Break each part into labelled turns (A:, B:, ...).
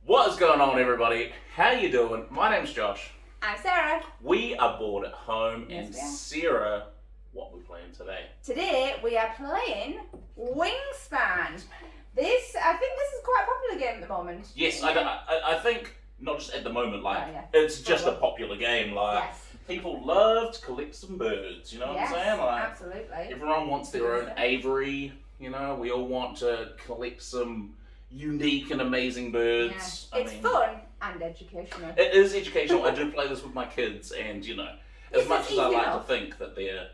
A: What is going on, everybody? How you doing? My name's Josh.
B: I'm Sarah.
A: We are bored at home,
B: Yes,
A: and
B: we are.
A: Sarah, what are we playing today?
B: Today we are playing Wingspan. I think this is quite a popular game at the moment.
A: Yes, I think not just at the moment, like
B: yeah.
A: it's just a popular game. Like
B: Yes.
A: people love to collect some birds. You know what I'm saying? Like
B: absolutely.
A: everyone wants their own aviary. You know, we all want to collect some unique and amazing birds.
B: Yeah. It's fun and educational.
A: It is educational. I do play this with my kids, and you know, as much as I like to think that they're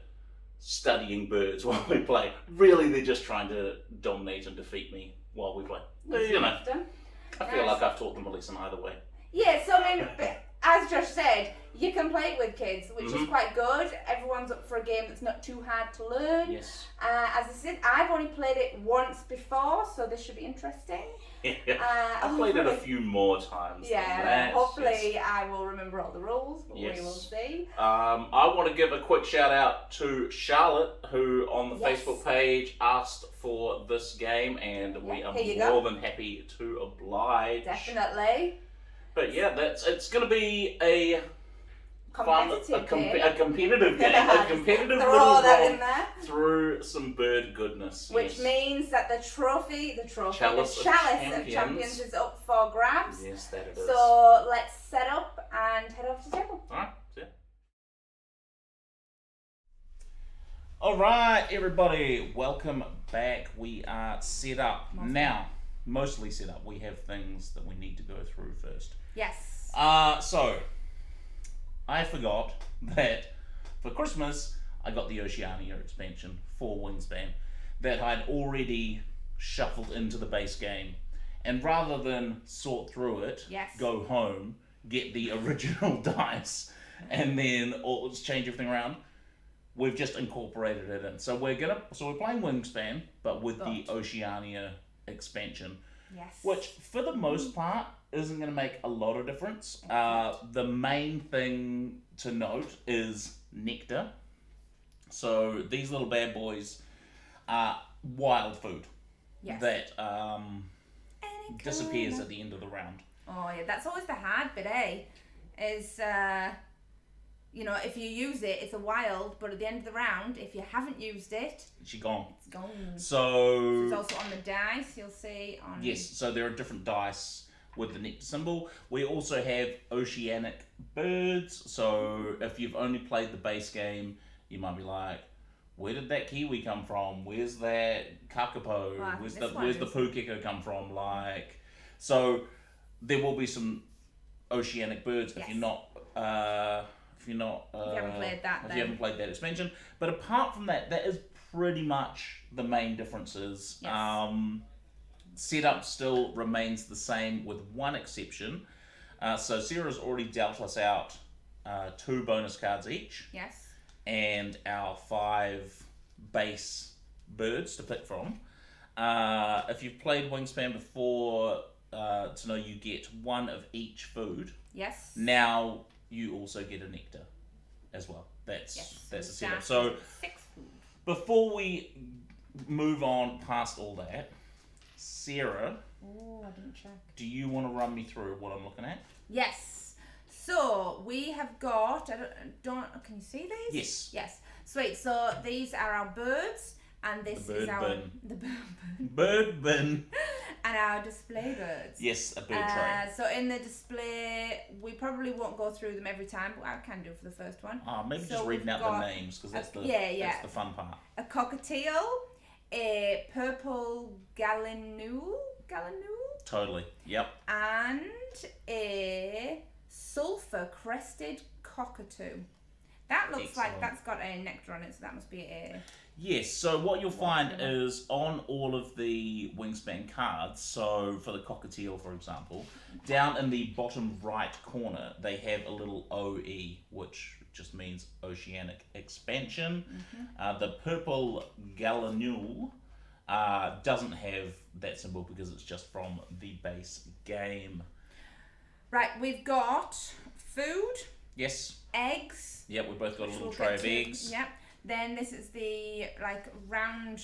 A: studying birds while we play, really they're just trying to dominate and defeat me while we play. You know, I feel like I've taught them a lesson either way.
B: Yeah, so I mean, as Josh said, you can play it with kids, which is quite good. Everyone's up for a game that's not too hard to learn.
A: Yes.
B: As I said, I've only played it once before, so this should be interesting.
A: I've played it a few more times.
B: Yeah, hopefully I will remember all the rules, but we will see.
A: I want to give a quick shout out to Charlotte, who on the Facebook page asked for this game, and we are more than happy to oblige.
B: Definitely.
A: But yeah, it's going to be a
B: competitive game.
A: A competitive game. A competitive
B: Throw
A: little
B: that
A: run
B: in there.
A: through some bird goodness.
B: Which means that the Chalice of Champions is up for grabs.
A: Yes, that it is.
B: So let's set up and head off to the table.
A: Alright, see ya. Alright, everybody, welcome back. We are set up. Now, mostly set up. We have things that we need to go through first.
B: Yes.
A: So, I forgot that for Christmas, I got the Oceania expansion for Wingspan that I'd already shuffled into the base game. And rather than sort through it, go home, get the original dice, and then change everything around, we've just incorporated it in. So we're playing Wingspan, but with the Oceania expansion.
B: Yes.
A: Which, for the most part, isn't going to make a lot of difference. The main thing to note is nectar. So these little bad boys are wild food that disappears at the end of the round.
B: Oh yeah, that's always the hard bit, eh? Is if you use it, it's a wild, but at the end of the round, if you haven't used it,
A: she's gone.
B: It's gone.
A: So
B: it's also on the dice, you'll see.
A: Yes, so there are different dice with the nectar symbol. We also have Oceanic Birds, so if you've only played the base game, you might be like, where did that kiwi come from? Where's that kakapo? Where's the pukeko come from? Like, so there will be some Oceanic Birds if you're not if you haven't played that expansion. But apart from that, that is pretty much the main differences.
B: Yes.
A: Setup still remains the same with one exception. So Sarah's already dealt us out 2 bonus cards each.
B: Yes.
A: And our 5 base birds to pick from. If you've played Wingspan before, to know you get 1 of each food.
B: Yes.
A: Now you also get a nectar as well. That's the setup. So
B: 6 food.
A: Before we move on past all that, Sarah,
B: I didn't check.
A: do you want to run me through what I'm looking at?
B: Yes. So we have got. Can you see these?
A: Yes.
B: Yes. Sweet. So these are our birds, and this is our
A: bird bin.
B: And our display birds.
A: Yes, a bird tray.
B: So in the display, we probably won't go through them every time, but I can do for the first one.
A: Maybe just reading out the names, because that's the fun part.
B: A cockatiel, a purple gallinule.
A: Totally. Yep.
B: And a sulfur crested cockatoo. That looks like that's got a nectar on it, so that must be a...
A: Yes, so what you'll find is on all of the Wingspan cards, so for the cockatiel, for example, down in the bottom right corner, they have a little OE, which just means Oceanic Expansion. The purple gallinule doesn't have that symbol because it's just from the base game.
B: Right, we've got food.
A: Yes.
B: Eggs.
A: Yep, we've both got a little tray of eggs.
B: Yep. Then this is the round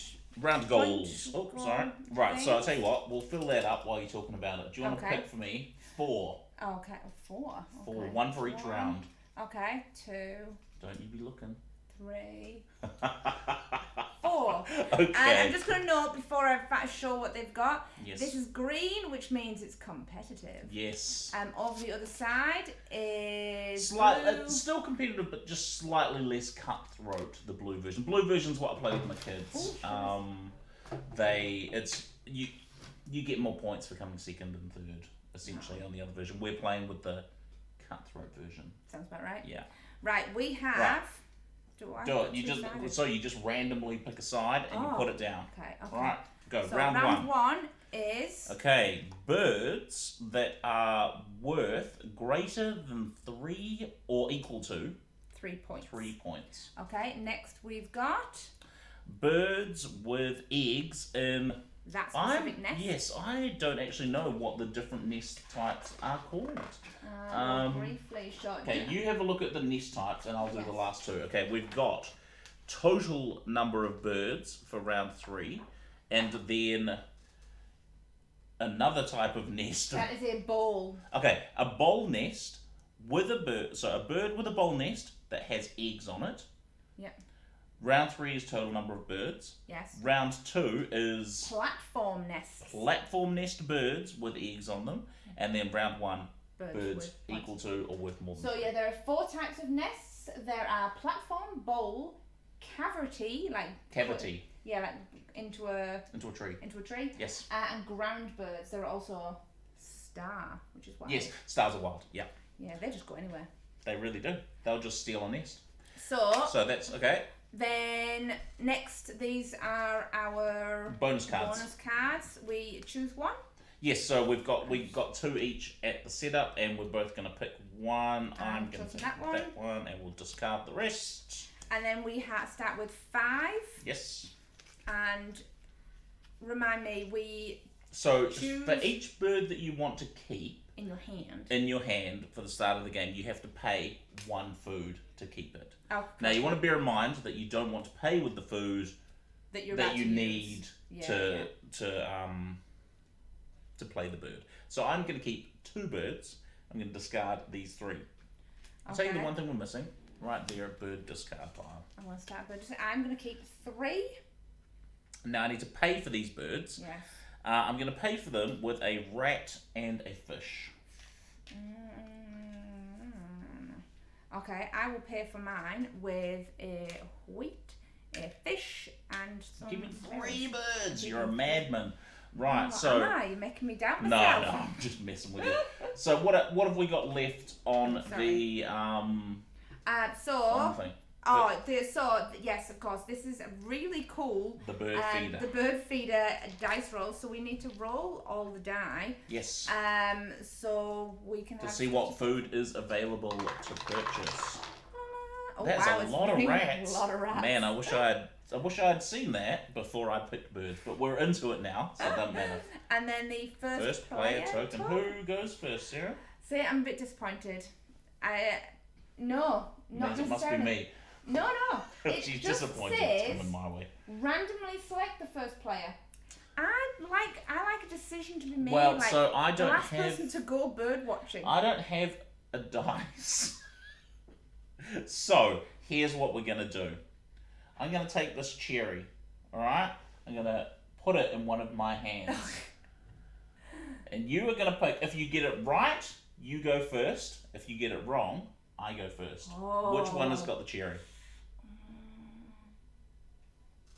A: goals. Oh, sorry. Right, so I'll tell you what, we'll fill that up while you're talking about it. Do you want to pick for me 4.
B: Oh, okay, 4.
A: 4,
B: Okay.
A: 1 for each round.
B: Okay, 2,
A: Don't you be looking.
B: 3, 4.
A: Okay.
B: And I'm just going to note before I show what they've got.
A: Yes.
B: This is green, which means it's competitive.
A: Yes.
B: Over the other side is blue.
A: It's still competitive, but just slightly less cutthroat. The blue version. Blue version's what I play with my kids. You get more points for coming second and third, essentially, on the other version. We're playing with the cutthroat version.
B: Sounds about right.
A: Yeah.
B: Right, we have.
A: Right.
B: Do I?
A: Do it. You just randomly pick a side and you put it down.
B: Okay.
A: All right. Go.
B: So
A: round
B: 1 is.
A: Okay. Birds that are worth greater than 3 or equal to
B: 3 points.
A: 3 points.
B: Okay. Next we've got.
A: Birds with eggs in.
B: That specific nest.
A: Yes, I don't actually know what the different nest types are called.
B: Briefly shot.
A: Okay, you have a look at the nest types and I'll do the last 2. Okay, we've got total number of birds for round 3 and then another type of nest.
B: That is a bowl.
A: Okay, a bowl nest with a bird. So a bird with a bowl nest that has eggs on it.
B: Yep.
A: Round 3 is total number of birds.
B: Yes.
A: Round 2 is
B: platform nests.
A: Platform nest birds with eggs on them. And then round 1, birds equal to or worth more than.
B: So yeah, there are 4 types of nests. There are platform, bowl, cavity,
A: Cavity.
B: Yeah, like into a
A: tree.
B: Into a tree.
A: Yes.
B: And ground birds. There are also star, which is wild.
A: Yes, stars are wild. Yeah.
B: Yeah, they just go anywhere.
A: They really do. They'll just steal a nest.
B: So
A: that's okay.
B: Then next, these are our
A: bonus cards. We
B: choose one.
A: Yes, so we've got 2 each at the setup, and we're both going to pick one. I'm going to pick that one, and we'll discard the rest.
B: And then we start with 5.
A: Yes.
B: And remind me,
A: choose for each bird that you want to keep
B: in your hand
A: for the start of the game, you have to pay 1 food to keep it.
B: Oh,
A: now you want to bear in mind that you don't want to pay with the food
B: that you
A: need to play the bird. So I'm going to keep 2 birds. I'm going to discard these 3. I'll tell you the one thing we're missing. Right there, bird discard pile.
B: I want to start bird. I'm going to keep 3.
A: Now I need to pay for these birds.
B: Yes.
A: I'm going to pay for them with a rat and a fish.
B: Okay, I will pay for mine with a wheat, a fish, and some.
A: Give me 3 birds. You're a madman. Right,
B: you're making me doubt myself.
A: No, I'm just messing with you. So what have we got left on the on thing?
B: Yes, of course. This is a really cool.
A: The bird feeder.
B: The bird feeder dice roll. So we need to roll all the die.
A: Yes.
B: So we can
A: see what food is available to purchase.
B: That's
A: a lot of rats.
B: A lot of rats.
A: Man, I wish I had seen that before I picked birds. But we're into it now, so it doesn't matter.
B: And then the first
A: player token. Who goes first, Sarah?
B: See, I'm a bit disappointed. Not necessarily.
A: It must be me.
B: No.
A: She's disappointed. It's coming my way.
B: Randomly select the first player. I like a decision to be made.
A: Well, so I don't
B: the last
A: have
B: person to go bird watching.
A: I don't have a dice. So here's what we're gonna do. I'm gonna take this cherry. All right. I'm gonna put it in one of my hands. And you are gonna pick. If you get it right, you go first. If you get it wrong, I go first.
B: Oh.
A: Which one has got the cherry?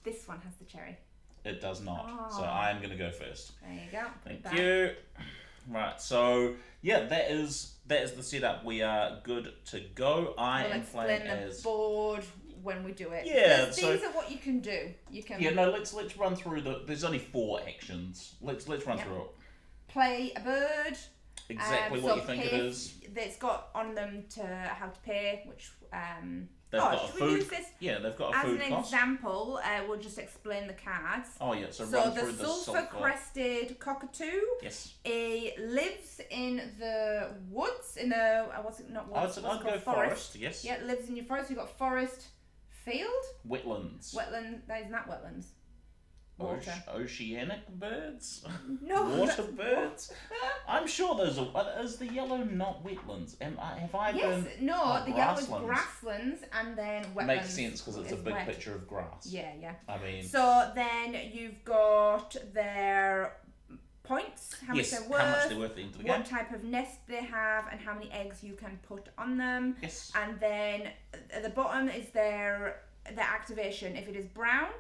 B: This one has the cherry.
A: It does not. Oh. So I'm going to go first.
B: There you go.
A: Thank you. Right. So yeah, that is the setup. We are good to go. I am playing as
B: the board when we do it.
A: Yeah.
B: These are what you can do. You can.
A: Yeah. No. Let's run through there's only 4 actions. Let's run through it.
B: Play a bird.
A: Exactly what you think it is.
B: It's got on them how to pay, which
A: they've got a food.
B: Use this
A: they've got a food cost.
B: As an example, we'll just explain the cards.
A: Oh yeah, so
B: run
A: through
B: the sulphur-crested cockatoo.
A: Yes.
B: Lives in the woods. In a
A: I'd go forest. Yes.
B: Yeah, it lives in your forest. You've got forest, field.
A: Wetlands.
B: Wetland. That is not wetlands. Water.
A: Oceanic birds?
B: No.
A: Water birds? I'm sure those are... Is the yellow not wetlands? Have I
B: Yes,
A: been...
B: no, the yellow is
A: grasslands.
B: grasslands and then wetlands.
A: Makes sense because it's a
B: is
A: big
B: wet.
A: picture of grass.
B: Yeah, yeah.
A: I mean...
B: So then you've got their points, how much
A: yes,
B: they're worth,
A: how much they're worth at the end of the game.
B: what type of nest they have, and how many eggs you can put on them.
A: Yes.
B: And then at the bottom is their activation. If it is brown,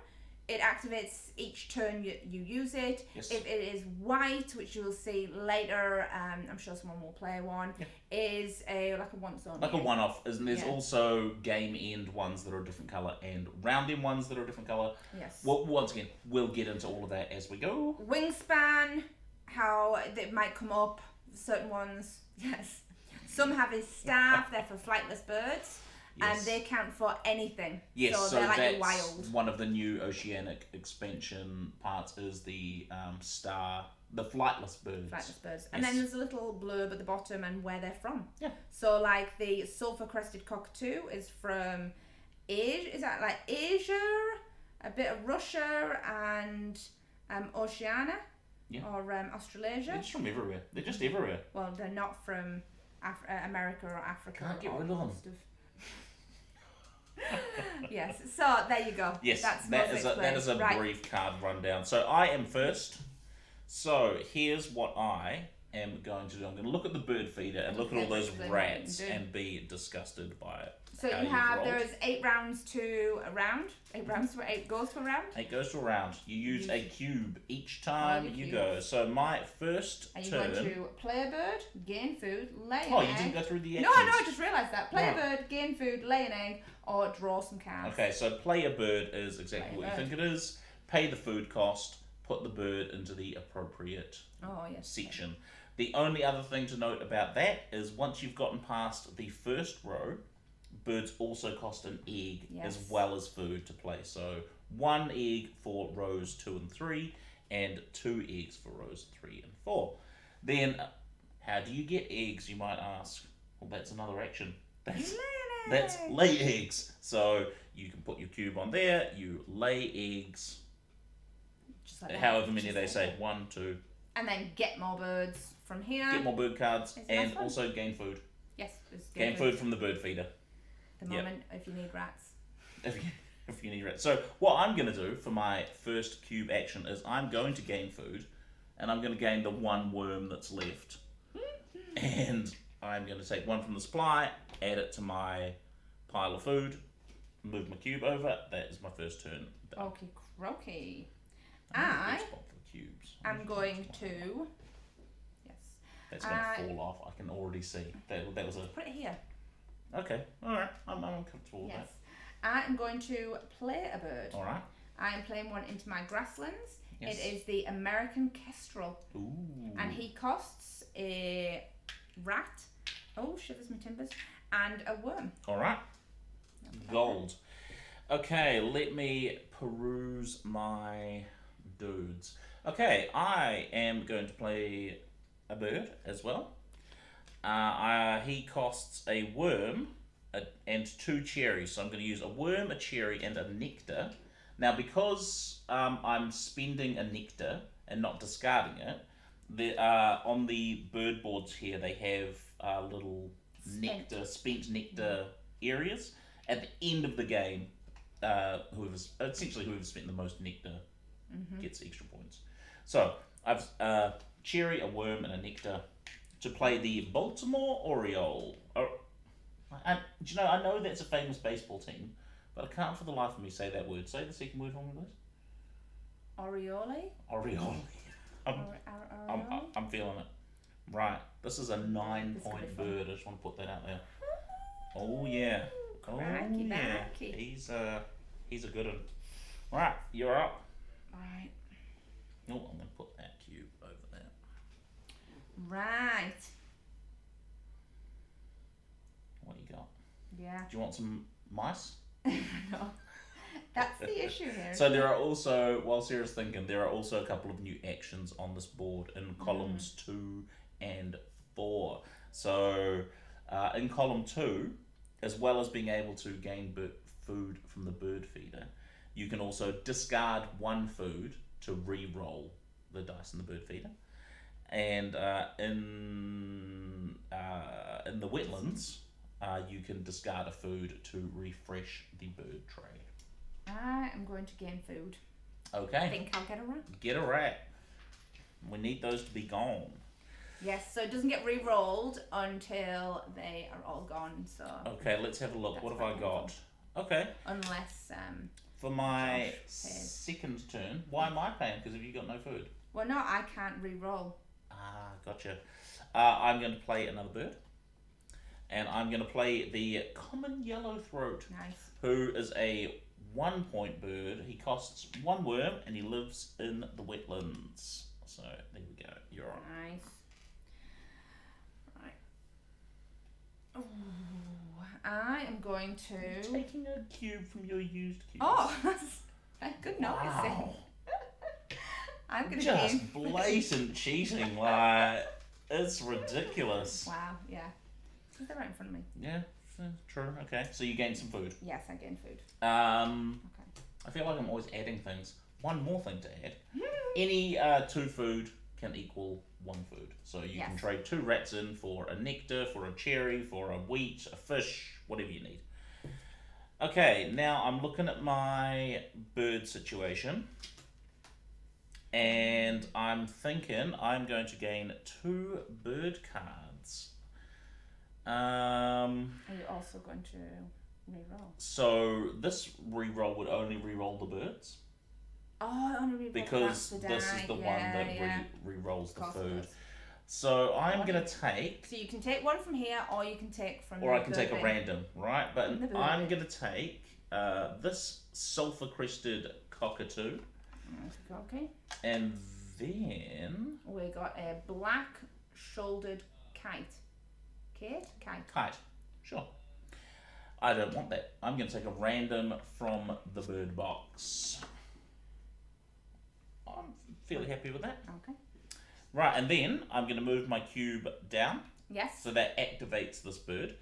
B: it activates each turn you use it.
A: Yes.
B: If it is white, which you will see later, I'm sure someone will play one, is like a once only.
A: Like a one-off. And there's
B: Yeah.
A: also game end ones that are a different colour and round end ones that are a different colour.
B: Yes.
A: Well, once again, we'll get into all of that as we go.
B: Wingspan, how it might come up, certain ones, yes. Some have his staff, they're for flightless birds.
A: Yes.
B: And they count for anything.
A: Yes, so
B: they're like
A: that's
B: wild.
A: one of the new Oceanic expansion parts is the the flightless birds.
B: Flightless birds. And
A: Yes.
B: then there's a little blurb at the bottom and where they're from.
A: Yeah.
B: So like the sulfur-crested cockatoo is from Asia, is that like Asia, a bit of Russia and Oceania or Australasia.
A: They're just from everywhere. They're just everywhere.
B: Well, they're not from America or Africa.
A: Can't get
B: or
A: rid of them.
B: most Yes, so there you go.
A: Yes,
B: That's
A: that is a
B: right.
A: brief card rundown. So I am first. So here's what I am going to do. I'm going to look at the bird feeder and look at all those
B: Explain
A: rats
B: what you do.
A: and be disgusted by it.
B: So
A: How
B: you have,
A: rolled.
B: there is 8 rounds to a round. 8 rounds for 8 goes per round.
A: 8 goes to a round. You use a cube each
B: All
A: time
B: your
A: you
B: cubes.
A: go. So my first
B: Are you
A: turn.
B: going to play a bird, gain food, lay an
A: Oh,
B: egg?
A: you didn't go through the
B: No,
A: actions.
B: I just realised that. Play
A: Right.
B: a bird, gain food, lay an egg, or draw some cards.
A: Okay, so play a bird is exactly
B: Play a
A: what you
B: bird.
A: think it is. Pay the food cost. Put the bird into the appropriate
B: Oh, yes.
A: section. The only other thing to note about that is once you've gotten past the first row, birds also cost an egg as
B: Yes.
A: well as food to play. So 1 egg for rows 2 and 3, and 2 eggs for rows 3 and 4. Then, how do you get eggs, you might ask? Well, that's another action. That's lay eggs. So you can put your cube on there, you lay eggs,
B: Just like that.
A: however many
B: Just
A: they
B: like
A: say,
B: that.
A: 1, 2.
B: And then get more birds from here.
A: Get more bird cards,
B: It's a
A: and
B: nice one.
A: also gain food.
B: Yes, it's
A: Gain food from the bird feeder.
B: At the
A: Yep.
B: moment, if you need rats.
A: If you need it. So what I'm going to do for my first cube action is I'm going to gain food, and I'm going to gain the 1 worm that's left, and I'm going to take 1 from the supply, add it to my pile of food, move my cube over. That is my first turn. Done.
B: Okay, croaky.
A: I'm in a
B: I
A: good spot for the cubes.
B: am going to. Yes.
A: That's going to fall off. I can already see. That was a...
B: Put it here.
A: Okay. All right. I'm comfortable with
B: Yes. I am going to play a bird.
A: that. All right.
B: I am playing one into my grasslands.
A: Yes.
B: It is the American kestrel.
A: Ooh.
B: And he costs a rat. Oh, shivers my timbers. And a worm.
A: All right. Gold. Okay, let me peruse my dudes. Okay, I am going to play a bird as well. He costs a worm and 2 cherries. So I'm going to use a worm, a cherry, and a nectar. Now, because I'm spending a nectar and not discarding it, on the bird boards here, they have little spent nectar areas. At the end of the game, whoever's spent the most nectar gets extra points. So I've cherry, a worm, and a nectar to play the Baltimore Oriole. Do you know, I know that's a famous baseball team, but I can't for the life of me say that word. Say the second word for me, please.
B: Oriole?
A: Oriole. I'm feeling it. Right, this is a 9-point bird. I just want to put that out there. Oh yeah.
B: Cracky,
A: yeah.
B: backy.
A: He's a good one. Right, you're up.
B: Right.
A: Oh, I'm going to put that cube over there.
B: Right.
A: What you got?
B: Yeah.
A: Do you want some mice?
B: No. That's the issue here.
A: So there are also, while Sarah's thinking, there are also a couple of new actions on this board in columns 2 and 4. So in column 2, as well as being able to gain food from the bird feeder, you can also discard 1 food to re-roll the dice in the bird feeder. And in the wetlands, you can discard a food to refresh the bird tray.
B: I am going to gain food.
A: Okay.
B: I think I'll get a rat.
A: Get a rat. We need those to be gone.
B: Yes, so it doesn't get re-rolled until they are all gone. So.
A: Okay, let's have a look. What have I got? Okay.
B: Unless
A: for my second turn, why am I paying? Because have you got no food?
B: Well, no, I can't re-roll.
A: Ah, gotcha. I'm going to play another bird. And I'm going to play the common yellowthroat.
B: Nice.
A: Who is a 1-point bird. He costs 1 worm and he lives in the wetlands. So there we go. You're on.
B: Nice. Right. Ooh, I am going to.
A: You're taking a cube from your used cube.
B: Oh, that's good noticing.
A: Wow.
B: I'm gonna
A: just blatant cheating. Like it's ridiculous.
B: Wow. Yeah. They're right in front of me.
A: Yeah. True. Okay. So you gain some food.
B: Yes, I gain food.
A: Okay. I feel like I'm always adding things. One more thing to add. Any 2 food can equal 1 food. So you can trade 2 rats in for a nectar, for a cherry, for a wheat, a fish, whatever you need. Okay, now I'm looking at my bird situation. And I'm thinking I'm going to gain 2 bird cards.
B: Are you also going to re-roll?
A: So this re-roll would only re-roll the birds.
B: Oh, only re-roll
A: because this is the one that re-rolls the food. So I'm going to take...
B: So you can take one from here, or you can take from
A: Or I can take a random, right? But I'm going to take this sulfur-crested cockatoo.
B: Okay.
A: And then...
B: We got a black-shouldered kite. Kite.
A: Sure. I don't want that. I'm going to take a random from the bird box. I'm fairly happy with that.
B: Okay.
A: Right, and then I'm going to move my cube down.
B: Yes.
A: So that activates this bird.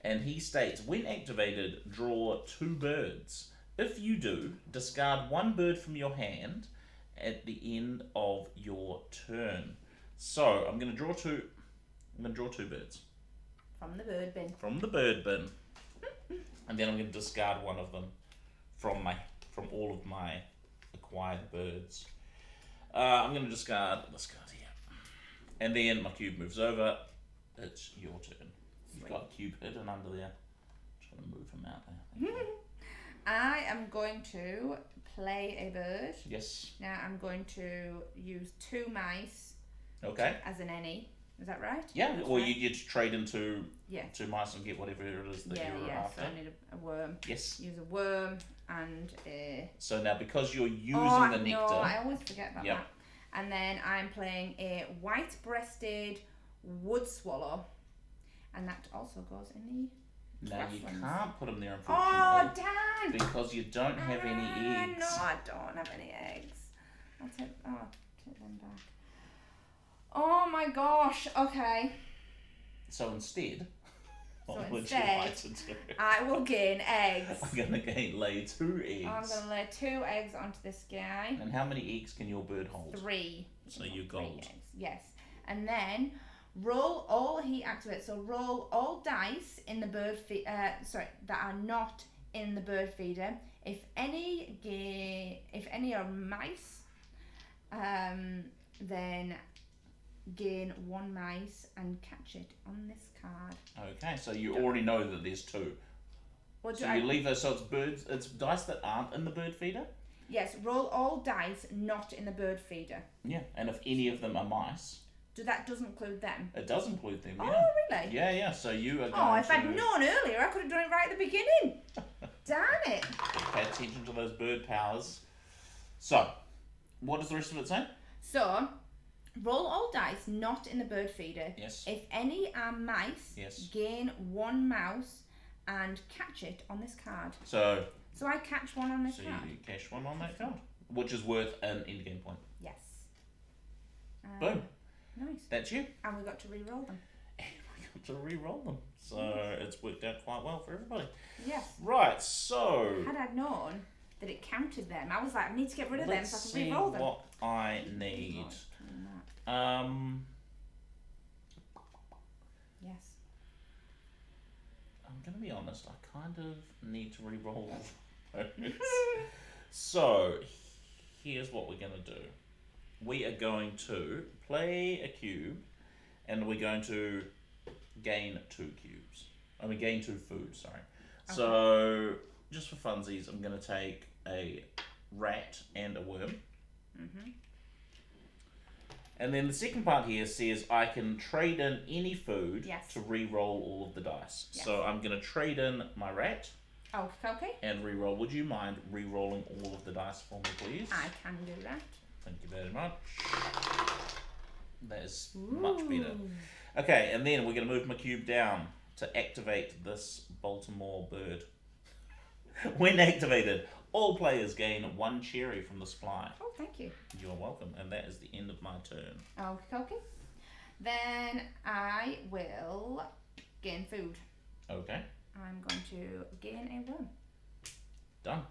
A: And he states, when activated, draw 2 birds. If you do, discard 1 bird from your hand at the end of your turn. So I'm going to draw 2. I'm going to draw 2 birds.
B: From the bird bin.
A: From the bird bin. And then I'm going to discard 1 of them from all of my acquired birds. I'm going to discard this card here. And then my cube moves over. It's your turn. You've got a cube hidden under there. Just going to move him out there.
B: I am going to play a bird.
A: Yes.
B: Now I'm going to use 2 mice.
A: Okay.
B: As an any. Is that right?
A: Yeah,
B: That's
A: or
B: right.
A: you get to trade into
B: 2
A: mice and get whatever it is that you're after.
B: So I need a worm.
A: Yes.
B: Use a worm and a...
A: So now because you're using the nectar...
B: No, I always forget about that. And then I'm playing a white-breasted wood swallow. And that also goes in the...
A: No, you can't put them there,
B: Oh,
A: unfortunately.
B: Dan!
A: Because you don't have any eggs.
B: No, I don't have any eggs. I'll take them back. Oh my gosh, okay.
A: So instead, what would you
B: instead,
A: like to do?
B: I will gain eggs.
A: I'm going to lay 2 eggs.
B: I'm going to lay 2 eggs onto this guy.
A: And how many eggs can your bird hold?
B: 3.
A: So you gold.
B: 3 eggs. Yes. And then roll all, he activates, so roll all dice in the bird feeder, that are not in the bird feeder. If any are mice, then gain 1 mice and catch it on this card.
A: Okay, so you already know that there's 2. You leave those, so it's dice that aren't in the bird feeder?
B: Yes, roll all dice not in the bird feeder.
A: Yeah, and if any of them are mice...
B: That doesn't include them?
A: It does include them, yeah.
B: Oh, really?
A: Yeah, so you are going
B: Oh, if I'd known earlier, I could have done it right at the beginning. Damn it.
A: Pay attention to those bird powers. So, what does the rest of it say?
B: So, roll all dice not in the bird feeder.
A: Yes.
B: If any are mice, gain 1 mouse and catch it on this card.
A: So
B: I catch 1 on this card.
A: So you cash 1 on that card, which is worth an end game point.
B: Yes.
A: Boom.
B: Nice.
A: That's you.
B: And we got to re-roll them.
A: And we got to re-roll them. So it's worked out quite well for everybody.
B: Yes.
A: Right, so...
B: Had I known that it counted them. I was like, I need to get rid of them so I can re-roll them.
A: What I need.
B: Yes.
A: I'm going to be honest, I kind of need to re-roll those. So, here's what we're going to do. We are going to play a cube, and we're going to gain 2 cubes. Gain 2 food, sorry. Okay. So, just for funsies, I'm going to take a rat and a worm. Mm-hmm. And then the second part here says I can trade in any food to re-roll all of the dice. Yes. So I'm going to trade in my rat.
B: Okay.
A: And re-roll. Would you mind re-rolling all of the dice for me, please?
B: I can do that.
A: Thank you very much. That is much better. Okay, and then we're going to move my cube down to activate this Baltimore bird. When activated, all players gain 1 cherry from the supply.
B: Oh, thank you.
A: You're welcome. And that is the end of my turn.
B: Okay. Then I will gain food.
A: Okay.
B: I'm going to gain a worm.
A: Done.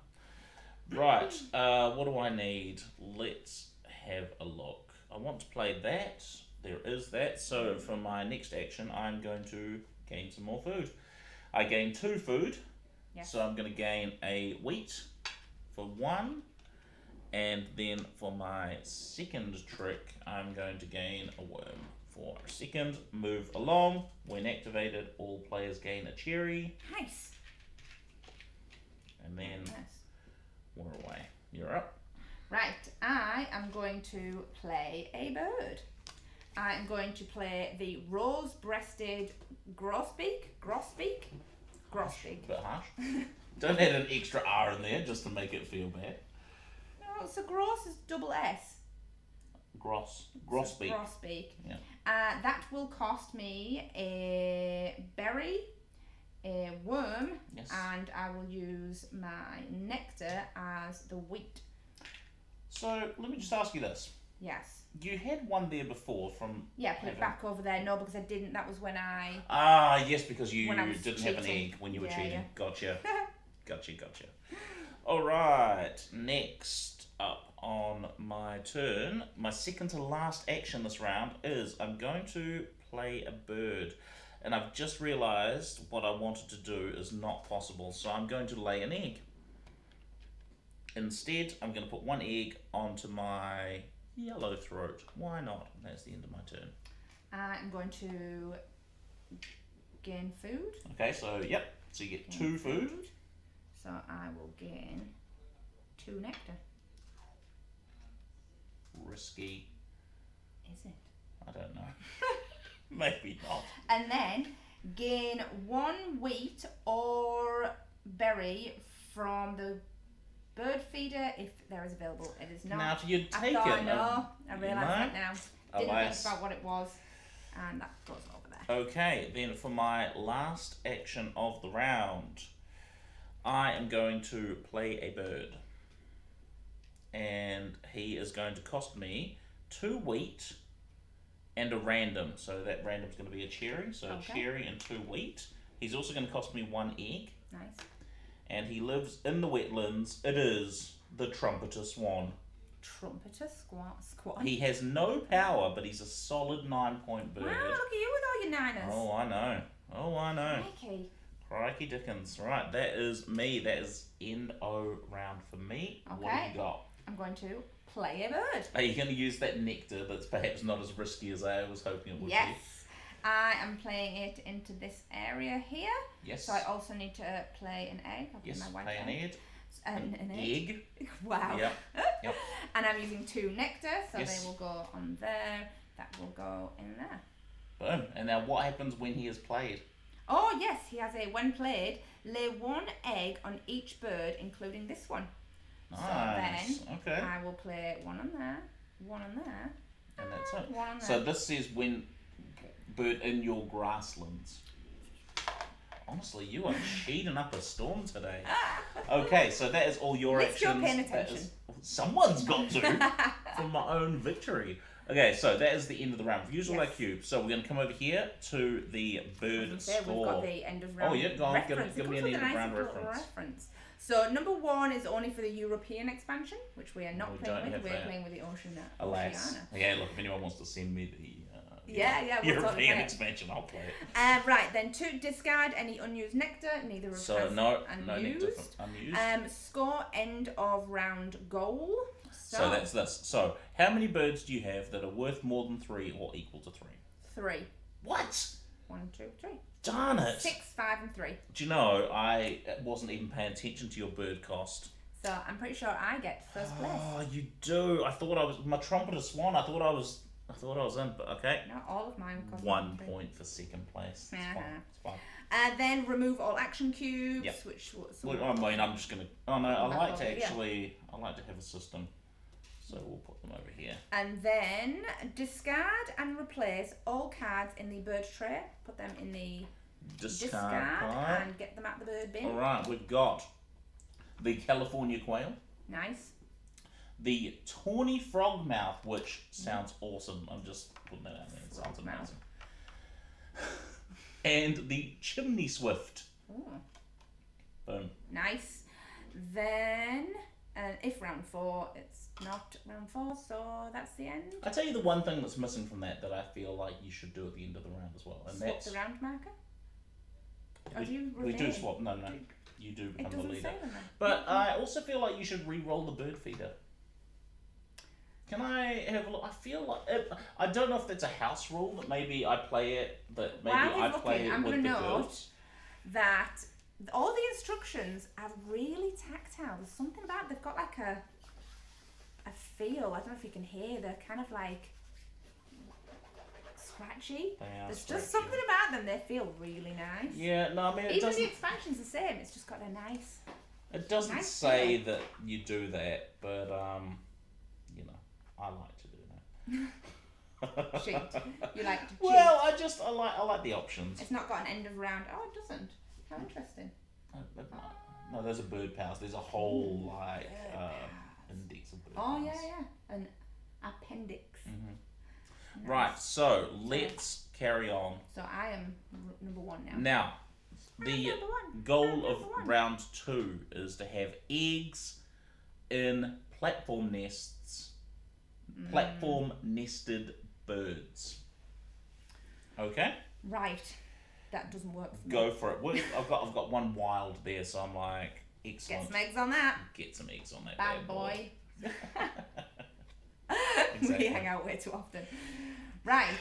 A: Right. What do I need? Let's have a look. I want to play that. There is that. So for my next action, I'm going to gain some more food. I gain 2 food. Yes. So I'm going to gain a wheat for 1. And then for my second trick, I'm going to gain a worm for a second. Move along. When activated, all players gain a cherry.
B: Nice.
A: And then we're away. You're up.
B: Right. I am going to play a bird. I am going to play the rose-breasted grosbeak.
A: Bit harsh. Don't add an extra R in there just to make it feel bad.
B: No, so gross is double S.
A: Grosbeak.
B: Grosbeak.
A: Yeah.
B: That will cost me a berry, a worm, and I will use my nectar as the wheat.
A: So let me just ask you this.
B: Yes.
A: You had one there before from...
B: Yeah, put it back over there. No, because I didn't. That was when I...
A: Ah, yes, because you didn't
B: cheating.
A: have an egg when you were cheating.
B: Yeah.
A: Gotcha. Gotcha. All right. Next up on my turn, my second to last action this round is I'm going to play a bird. And I've just realised what I wanted to do is not possible. So I'm going to lay an egg. Instead, I'm going to put 1 egg onto my... yellow throat. Why not? That's the end of my turn.
B: I'm going to gain food.
A: Okay, so yep. So you get 2 food.
B: So I will gain 2 nectar.
A: Risky.
B: Is it?
A: I don't know. Maybe not.
B: And then gain 1 wheat or berry from the bird feeder if there is available. It is not.
A: Now, if you'd taken...
B: I realise that now. Didn't think about what it was. And that goes over there.
A: Okay, then for my last action of the round, I am going to play a bird. And he is going to cost me 2 wheat and a random. So that random's going to be a cherry. So a cherry and 2 wheat. He's also going to cost me 1 egg.
B: Nice.
A: And he lives in the wetlands. It is the trumpeter swan.
B: Trumpeter swan?
A: He has no power, but he's a solid 9-point bird.
B: Wow, look at you with all your niners.
A: Oh, I know.
B: Crikey.
A: Dickens. Right, that is me. That is end O round for me.
B: Okay.
A: What have you got?
B: I'm going to play a bird.
A: Are you going to use that nectar that's perhaps not as risky as I was hoping it would be?
B: Yes. I am playing it into this area here.
A: Yes.
B: So I also need to play an egg. I'll
A: yes,
B: my white
A: play an egg.
B: An egg.
A: Wow. Yep.
B: And I'm using 2 nectar, so
A: yes.
B: they will go on there. That will go in there.
A: Boom. And now what happens when he is played?
B: Oh, yes. He has when played, lay 1 egg on each bird, including this one.
A: Nice.
B: So then I will play 1 on there, 1 on there.
A: And that's it.
B: 1 on there.
A: So this says when bird in your grasslands. Honestly, you are cheating up a storm today. Okay, so that is all your actions.
B: You're paying attention.
A: Someone's got to for my own victory. Okay, so that is the end of the round. We've used all our cubes, so we're going to come over here to the bird score.
B: We've got the end of round
A: go on.
B: reference.
A: Give me an end of round reference.
B: So number 1 is only for the European expansion, which we are not playing with. We're playing with the Oceania.
A: Yeah, look, if anyone wants to send me the
B: we'll
A: European expansion, I'll play it.
B: Right, then 2, discard any unused nectar, neither of us
A: no nectar unused.
B: Score end of round goal.
A: So that's this. So how many birds do you have that are worth more than 3 or equal to 3?
B: 3.
A: What?
B: 1, 2, 3.
A: Darn it.
B: 6, 5, and 3.
A: Do you know, I wasn't even paying attention to your bird cost.
B: So I'm pretty sure I get first place.
A: Oh, you do. I thought I was my trumpeter swan. I thought I was in, but okay.
B: No, all of mine cost
A: 1 point for second place. It's fine. It's fine.
B: Then remove all action cubes.
A: Yep.
B: Which
A: I'm just gonna. Oh no, I like to have a system. So we'll put them over here.
B: And then discard and replace all cards in the bird tray. Put them in the discard and get them out the bird bin.
A: Alright, we've got the California quail.
B: Nice.
A: The tawny frogmouth, which sounds awesome. I'm just putting that out there. It sounds amazing. And the chimney swift.
B: Ooh.
A: Boom.
B: Nice. Then, if round 4, it's not round 4, so that's the end.
A: I tell you the one thing that's missing from that I feel like you should do at the end of the round as well, and
B: swap the round marker.
A: We do swap. No. You do become the leader. But I also feel like you should re-roll the bird feeder. Can I have a look? I feel like I don't know if that's a house rule that maybe I play it. That maybe I play it with the birds.
B: That all the instructions are really tactile. There's something about they've got like a feel. I don't know if you can hear. They're kind of like scratchy. There's just something about them. They feel really nice.
A: Yeah, no, I mean
B: even the expansion's the same. It's just got a nice.
A: It doesn't say that you do that, but I like to do that.
B: Cheat. You like to cheat.
A: Well, I like the options.
B: It's not got an end of round. Oh, it doesn't. How interesting.
A: No, there's a bird pals. There's a whole index of bird pals.
B: Oh yeah. An appendix.
A: Mm-hmm. Nice. Right. So let's carry on.
B: So I am number 1 now.
A: Now, the goal of round 2 is to have eggs in platform nests. Platform nested birds. Okay?
B: Right. That doesn't work for me.
A: Go for it. I've got one wild there, so I'm like, excellent.
B: Get some eggs on that.
A: Get some eggs on that
B: bad boy.
A: Exactly.
B: We hang out way too often. Right.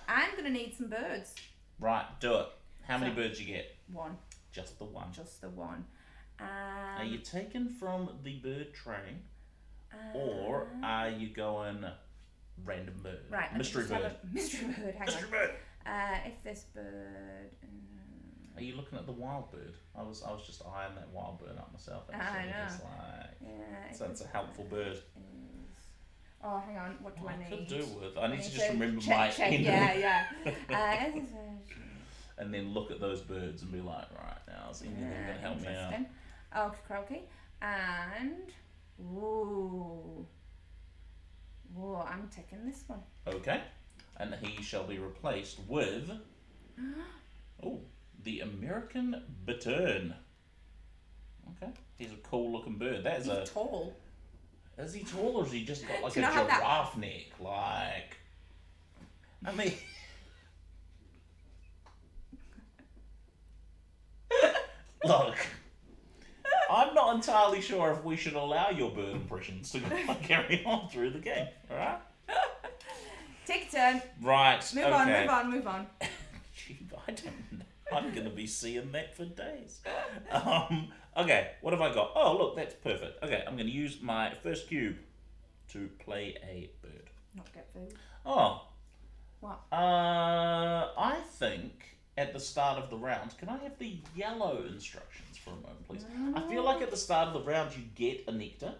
B: I'm going to need some birds.
A: Right, do it. How many birds you get?
B: 1.
A: Just the 1.
B: Just the 1.
A: Are you taken from the bird tray? Or are you going random bird?
B: Right.
A: Mystery bird.
B: Mystery bird. Hang
A: mystery
B: on.
A: bird.
B: If this bird.
A: Are you looking at the wild bird? I was just eyeing that wild bird up myself.
B: I know.
A: It's like, so it's a helpful bird.
B: Oh, hang on. What do I need?
A: I could do with. I need to just remember my ending.
B: Yeah.
A: And then look at those birds and be like, right now, is anything going to help me out?
B: Okay, croaky. And whoa, I'm taking this one.
A: Okay, and he shall be replaced with the American bittern. Okay, he's a cool looking bird. He's
B: tall.
A: Is he tall, or has he just got like a giraffe neck? Like, I mean. Look, I'm not entirely sure if we should allow your bird impressions to carry on through the game, alright?
B: Take a turn.
A: Right,
B: Move on.
A: Gee, I don't know. I'm going to be seeing that for days. Okay, what have I got? Oh, look, that's perfect. Okay, I'm going to use my first cube to play a bird.
B: Not get food.
A: Oh.
B: What?
A: I think at the start of the round, can I have the yellow instructions for a moment, please? I feel like at the start of the round you get a nectar.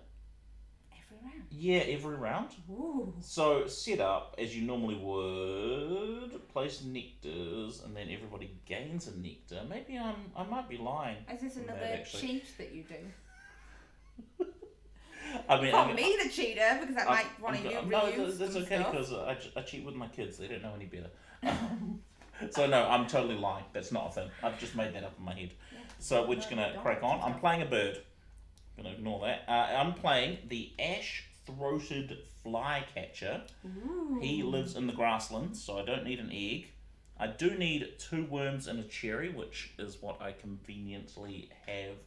B: Every round?
A: Yeah, every round.
B: Ooh.
A: So set up as you normally would, place nectars, and then everybody gains a nectar. Maybe I might be lying.
B: Is this another cheat that you do?
A: Call
B: me the cheater because I might want to reuse
A: No, that's okay because I cheat with my kids. They don't know any better. So no, I'm totally lying. That's not a thing. I've just made that up in my head. Yeah. So we're just going to crack on. I'm playing a bird. Gonna ignore that. I'm playing the ash-throated flycatcher.
B: Ooh.
A: He lives in the grasslands, so I don't need an egg. I do need 2 worms and a cherry, which is what I conveniently have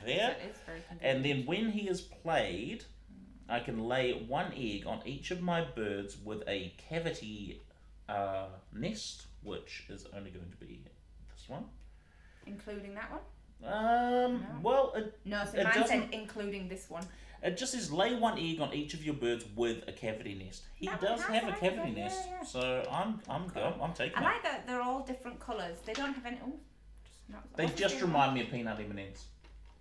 A: there.
B: That is very convenient.
A: And then when he is played, I can lay 1 egg on each of my birds with a cavity nest, which is only going to be this one.
B: Including that one?
A: No. Well,
B: no, so mine said including this one.
A: It just says lay 1 egg on each of your birds with a cavity nest. He does have a cavity nest, so I'm taking it.
B: I like that they're all different colours. They don't have any.
A: They just remind me of peanut M&Ms.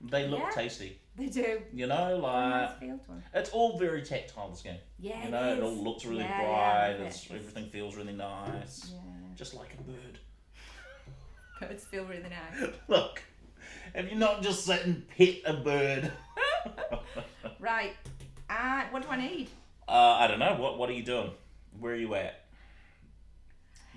A: They look tasty.
B: They do.
A: You know, like
B: nice feel to them.
A: It's all very tactile. This game.
B: Yeah,
A: you know, it all looks really bright. Everything feels really nice.
B: Yeah.
A: Just like a bird.
B: Birds feel really nice.
A: Look, have you not just sat and pet a bird?
B: Right. What do I need?
A: I don't know. What are you doing? Where are you at?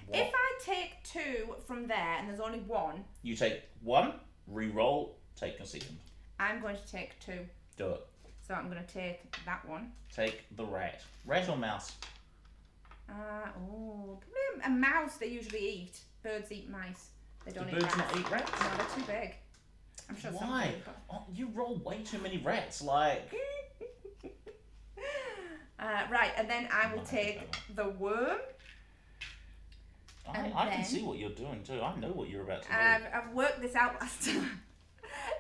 A: What?
B: If I take 2 from there and there's only 1,
A: you take 1, re-roll, take a second.
B: I'm going to take 2.
A: Do it.
B: So I'm going to take that one.
A: Take the rat. Rat or mouse?
B: Probably a mouse they usually eat. Birds eat mice. They don't
A: Do
B: eat
A: birds
B: rats.
A: not eat rats?
B: No, they're too big. I'm sure some
A: Why?
B: do, but...
A: Oh, you roll way too many rats. Like.
B: Right, and then I will take the worm.
A: I can see what you're doing too. I know what you're about to do.
B: I've worked this out last time.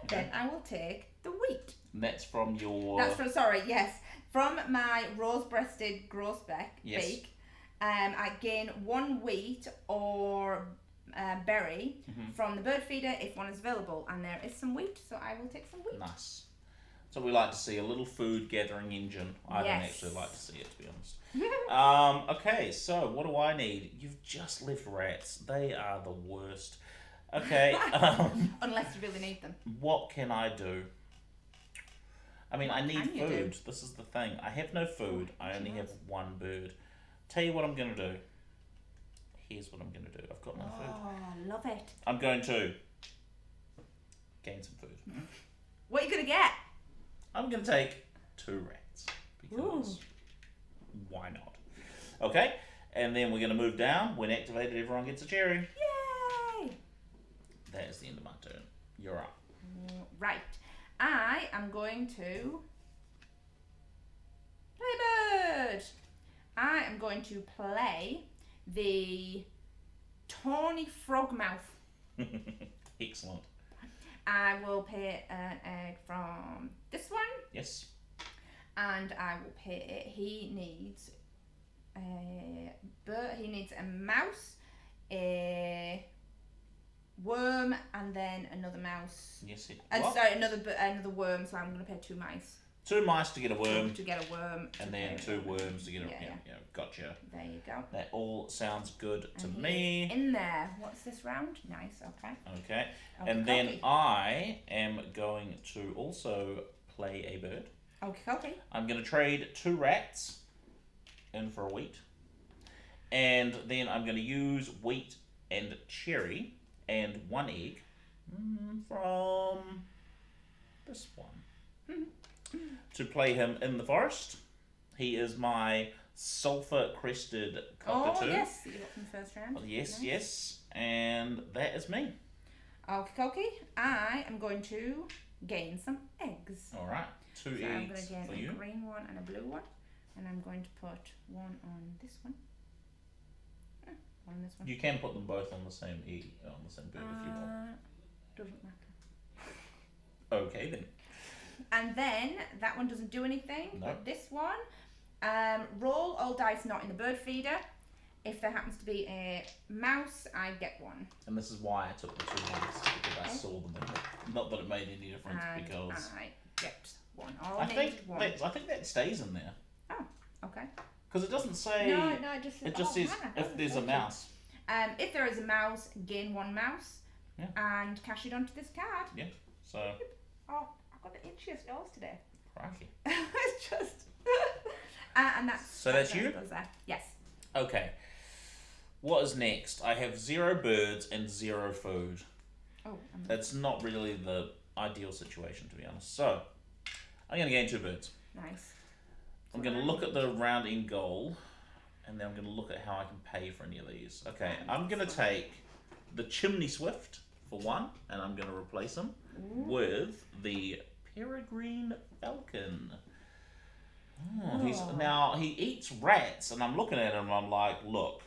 B: Then I will take the wheat.
A: And that's from your.
B: From my rose-breasted grosbeak beak. I gain 1 wheat or berry from the bird feeder if one is available, and there is some wheat, so I will take some wheat.
A: Nice. So we like to see a little food gathering engine. I don't actually like to see it, to be honest. Okay, so what do I need? You've just left rats. They are the worst. Okay.
B: Unless you really need them.
A: What can I do? I mean, I need food.
B: Do?
A: This is the thing. I have no food. I only have 1 bird. Tell you what I'm going to do. Here's what I'm going to do. I've got no food.
B: Oh, love it.
A: I'm going to gain some food.
B: What are you going to get?
A: I'm going to take 2 rats. Because why not? Okay, and then we're going to move down. When activated, everyone gets a cherry.
B: Yay!
A: That is the end of my turn. You're up.
B: Right. I am going to play bird. I am going to play the tawny frogmouth.
A: Excellent.
B: I will pay an egg from this one.
A: Yes.
B: And I will pay it. He needs a bird. He needs a mouse, a worm, and then another mouse.
A: Yes.
B: Sorry, another worm. So I'm going to pay 2 mice.
A: 2 mice to get a worm.
B: To get a worm.
A: And then 2 worms to get a gotcha.
B: There you go.
A: That all sounds good to
B: and
A: me.
B: In there. What's this round? Nice. Okay.
A: Okay. And then I am going to also play a bird.
B: Okay.
A: I'm going to trade 2 rats in for a wheat. And then I'm going to use wheat and cherry and 1 egg from this one to play him in the forest. He is my sulfur-crested cockatoo.
B: Oh, yes. You got from the first round.
A: Yes, yes. And that is me.
B: Okay. I am going to gain some eggs.
A: All right. 2 eggs
B: I'm going to gain
A: for you.
B: a green one and a blue one. And I'm going to put 1 on this one. 1 on this one.
A: You can put them both on the same egg, on the same bird if you want.
B: Doesn't matter.
A: Okay, then.
B: And then that one doesn't do anything.
A: No.
B: But this one, roll all dice not in the bird feeder. If there happens to be a mouse, I get 1.
A: And this is why I took the 2 mice, because I saw them. Not that it made any difference,
B: and
A: because
B: I get 1.
A: I think that stays in there.
B: Oh, okay.
A: Because it doesn't say.
B: No, it just says.
A: It just says if there's a mouse.
B: If there is a mouse, gain 1 mouse.
A: Yeah.
B: And cash it onto this card.
A: Yeah. So.
B: Oh, I've got the itchiest nose today.
A: Crikey.
B: It's just. And that's.
A: So that's you?
B: Goes there. Yes.
A: Okay. What is next? I have 0 birds and 0 food.
B: Oh.
A: That's not really the ideal situation, to be honest. So, I'm going to gain 2 birds.
B: Nice.
A: I'm going to look at the round end goal, and then I'm going to look at how I can pay for any of these. Okay, I'm going to take the Chimney Swift for 1, and I'm going to replace him with the Peregrine Falcon. Now, he eats rats, and I'm looking at him and I'm like, look,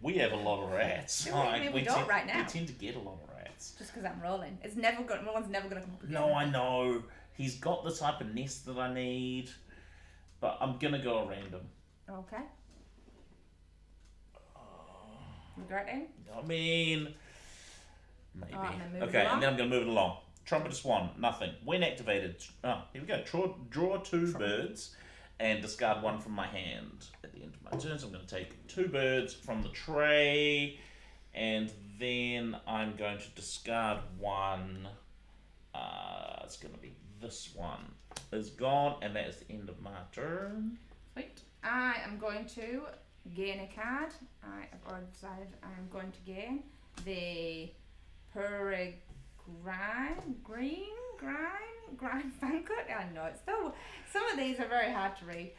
A: we have a lot of rats.
B: We don't right now.
A: We tend to get a lot of rats.
B: Just because I'm rolling. No one's never going to come up again.
A: No, I know. He's got the type of nest that I need, but I'm going to go random.
B: Okay. Regretting?
A: I mean, maybe.
B: Okay,
A: and then I'm going to move it along. Trumpeter Swan, nothing. When activated, here we go. Draw 2 birds and discard 1 from my hand. At the end of my turn, so I'm going to take 2 birds from the tray, and then I'm going to discard 1. It's going to be this one. Is gone, and that is the end of my turn.
B: Sweet. I am going to gain a card. I have already decided I'm going to gain the Peregrine Fancut. I know it's still. Some of these are very hard to read.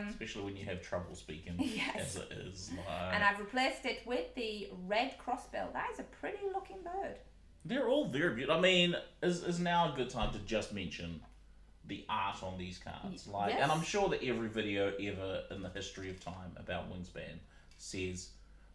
A: Especially when you have trouble speaking, as it is.
B: And I've replaced it with the red crossbill. That is a pretty looking bird.
A: They're all very beautiful. I mean, is now a good time to just mention the art on these cards. And I'm sure that every video ever in the history of time about Wingspan says,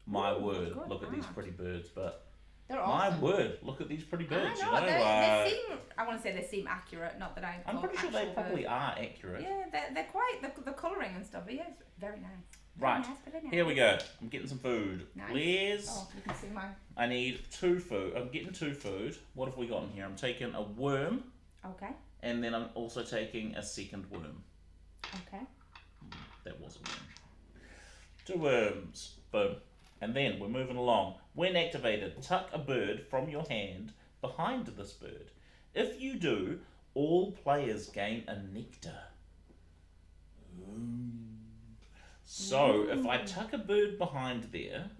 A: my word, look at these pretty birds, but
B: they're awesome.
A: My word, look at these pretty birds.
B: I know, they seem, I want to say they seem accurate, not that
A: I'm pretty sure they probably are accurate.
B: Yeah, they're quite, the colouring and stuff, but yeah, it's very nice.
A: Right,
B: very nice.
A: Here we go. I'm getting some food.
B: Nice.
A: Where's...
B: Oh, you can see mine.
A: I need 2 food. I'm getting 2 food. What have we got in here? I'm taking a worm.
B: Okay.
A: And then I'm also taking a second worm.
B: Okay.
A: That was a worm. 2 worms. Boom. And then we're moving along. When activated, tuck a bird from your hand behind this bird. If you do, all players gain a nectar. So, if I tuck a bird behind there,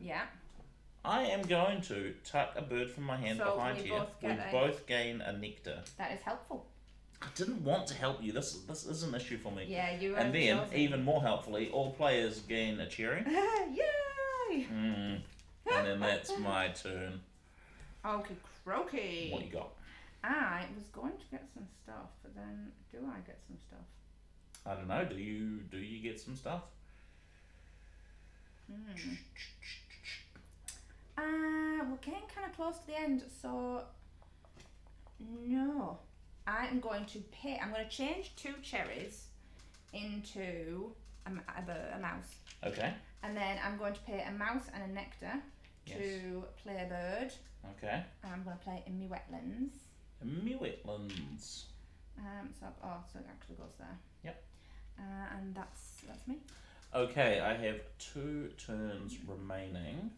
A: I am going to tuck a bird from my hand behind here. We both gain a nectar.
B: That is helpful.
A: I didn't want to help you. This is an issue for me.
B: Yeah, you are.
A: And then, even more helpfully, all players gain a cherry.
B: Yay!
A: And then that's my turn.
B: Okay, croaky.
A: What you got?
B: I was going to get some stuff, but then do I get some stuff?
A: I don't know. Do you get some stuff?
B: We're getting kind of close to the end, so no. I'm going to change 2 cherries into a mouse.
A: Okay.
B: And then I'm going to pay a mouse and a nectar to play a bird.
A: Okay.
B: And I'm going to play in me wetlands.
A: Wetlands.
B: So it actually goes there.
A: Yep.
B: And that's me.
A: Okay, I have 2 turns remaining.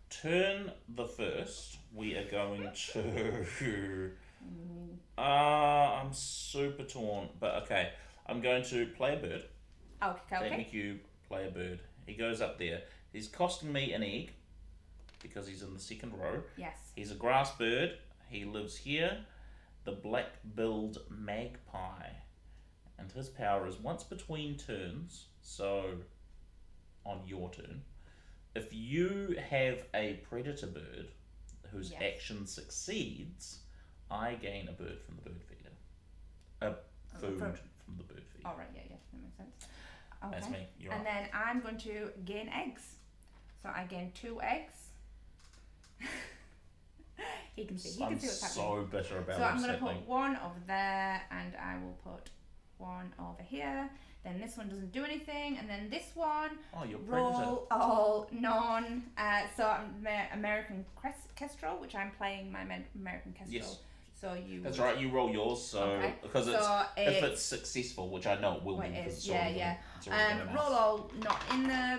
A: Turn the first, we are going to... I'm super torn, but okay. I'm going to play a bird.
B: Okay.
A: Make you play a bird. He goes up there. He's costing me an egg because he's in the second row.
B: Yes.
A: He's a grass bird. He lives here. The black-billed magpie. And his power is once between turns, so on your turn, if you have a predator bird whose action succeeds, I gain a bird from the bird feeder. Food from the bird feeder.
B: Oh, right, yeah, that makes sense. Okay.
A: That's me. You're
B: and then I'm going to gain eggs. So I gain 2 eggs. He can see what's happening.
A: I'm so bitter about
B: So
A: what's
B: I'm going to
A: happening.
B: put 1 over there, and I will put 1 over here. Then this one doesn't do anything, and then this one.
A: Oh, you're
B: roll all non. So I'm American Kestrel, which I'm playing my American Kestrel.
A: Yes.
B: So you.
A: That's right. You roll yours. So because if it's successful, which I know it will be.
B: It is. Yeah. Roll all not in the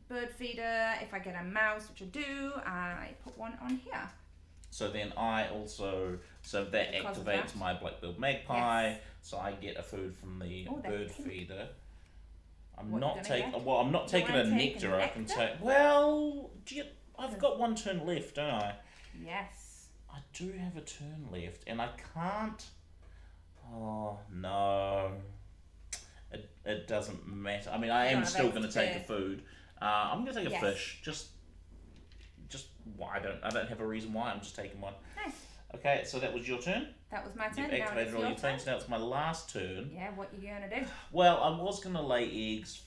B: bird feeder. If I get a mouse, which I do, I put 1 on here.
A: So then I also, that activates my black-billed magpie, so I get a food from the bird feeder. I'm not taking a nectar. I can take, I've got 1 turn left, don't I?
B: Yes.
A: I do have a turn left, and I can't, Oh, no. It doesn't matter. I mean, I
B: You
A: am
B: don't have
A: still
B: eggs
A: going to
B: to
A: take
B: pay.
A: the food. I'm going to take a
B: Yes.
A: fish. Just why I don't have a reason why. I'm just taking one.
B: Nice.
A: Okay, so that was your turn.
B: That was my
A: You've
B: turn. Now
A: activated
B: it's
A: all
B: your
A: your
B: turn.
A: things. Now it's my last turn.
B: Yeah, what you gonna do?
A: Well, I was going to lay eggs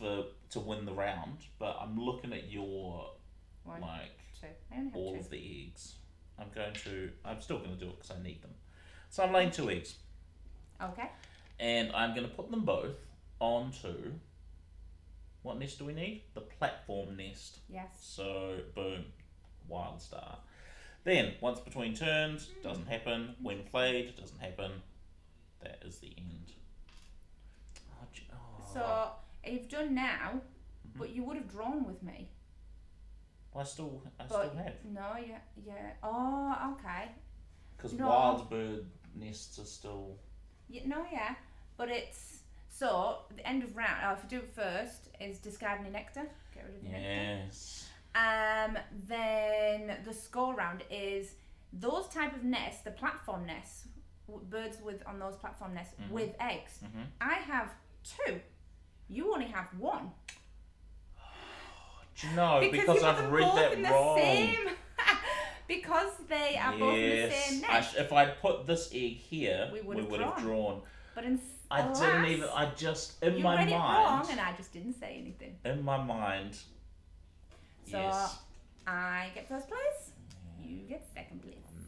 A: to win the round, but I'm looking at your
B: One,
A: like
B: two. I only have
A: all
B: two.
A: of the eggs. I'm still going to do it because I need them. So I'm laying 2 eggs.
B: Okay.
A: And I'm going to put them both onto, what nest do we need? The platform nest.
B: Yes.
A: So, boom, wild star. Then, once between turns, doesn't happen. When played, doesn't happen. That is the end.
B: So, you've done now, but you would have drawn with me.
A: Well, I still have.
B: No, yeah. Oh, okay.
A: Because
B: No.
A: wild bird nests are still...
B: Yeah. But it's... So, the end of round, if you do it first, is discard any nectar. Get rid of your nectar.
A: Yes.
B: Then the score round is those type of nests, the platform nests, birds on those platform nests with eggs. I have 2. You only have 1.
A: Do you know, because
B: you
A: I've
B: put them
A: read
B: both
A: that
B: in the
A: wrong.
B: Same. Because they are both in the same nest.
A: If I'd put this egg here,
B: We
A: we
B: would
A: would
B: have
A: have drawn.
B: But
A: I didn't even. I just in my
B: read it
A: mind.
B: wrong, and I just didn't say anything.
A: In my mind.
B: So
A: yes.
B: I get first place. You get second place.
A: I'm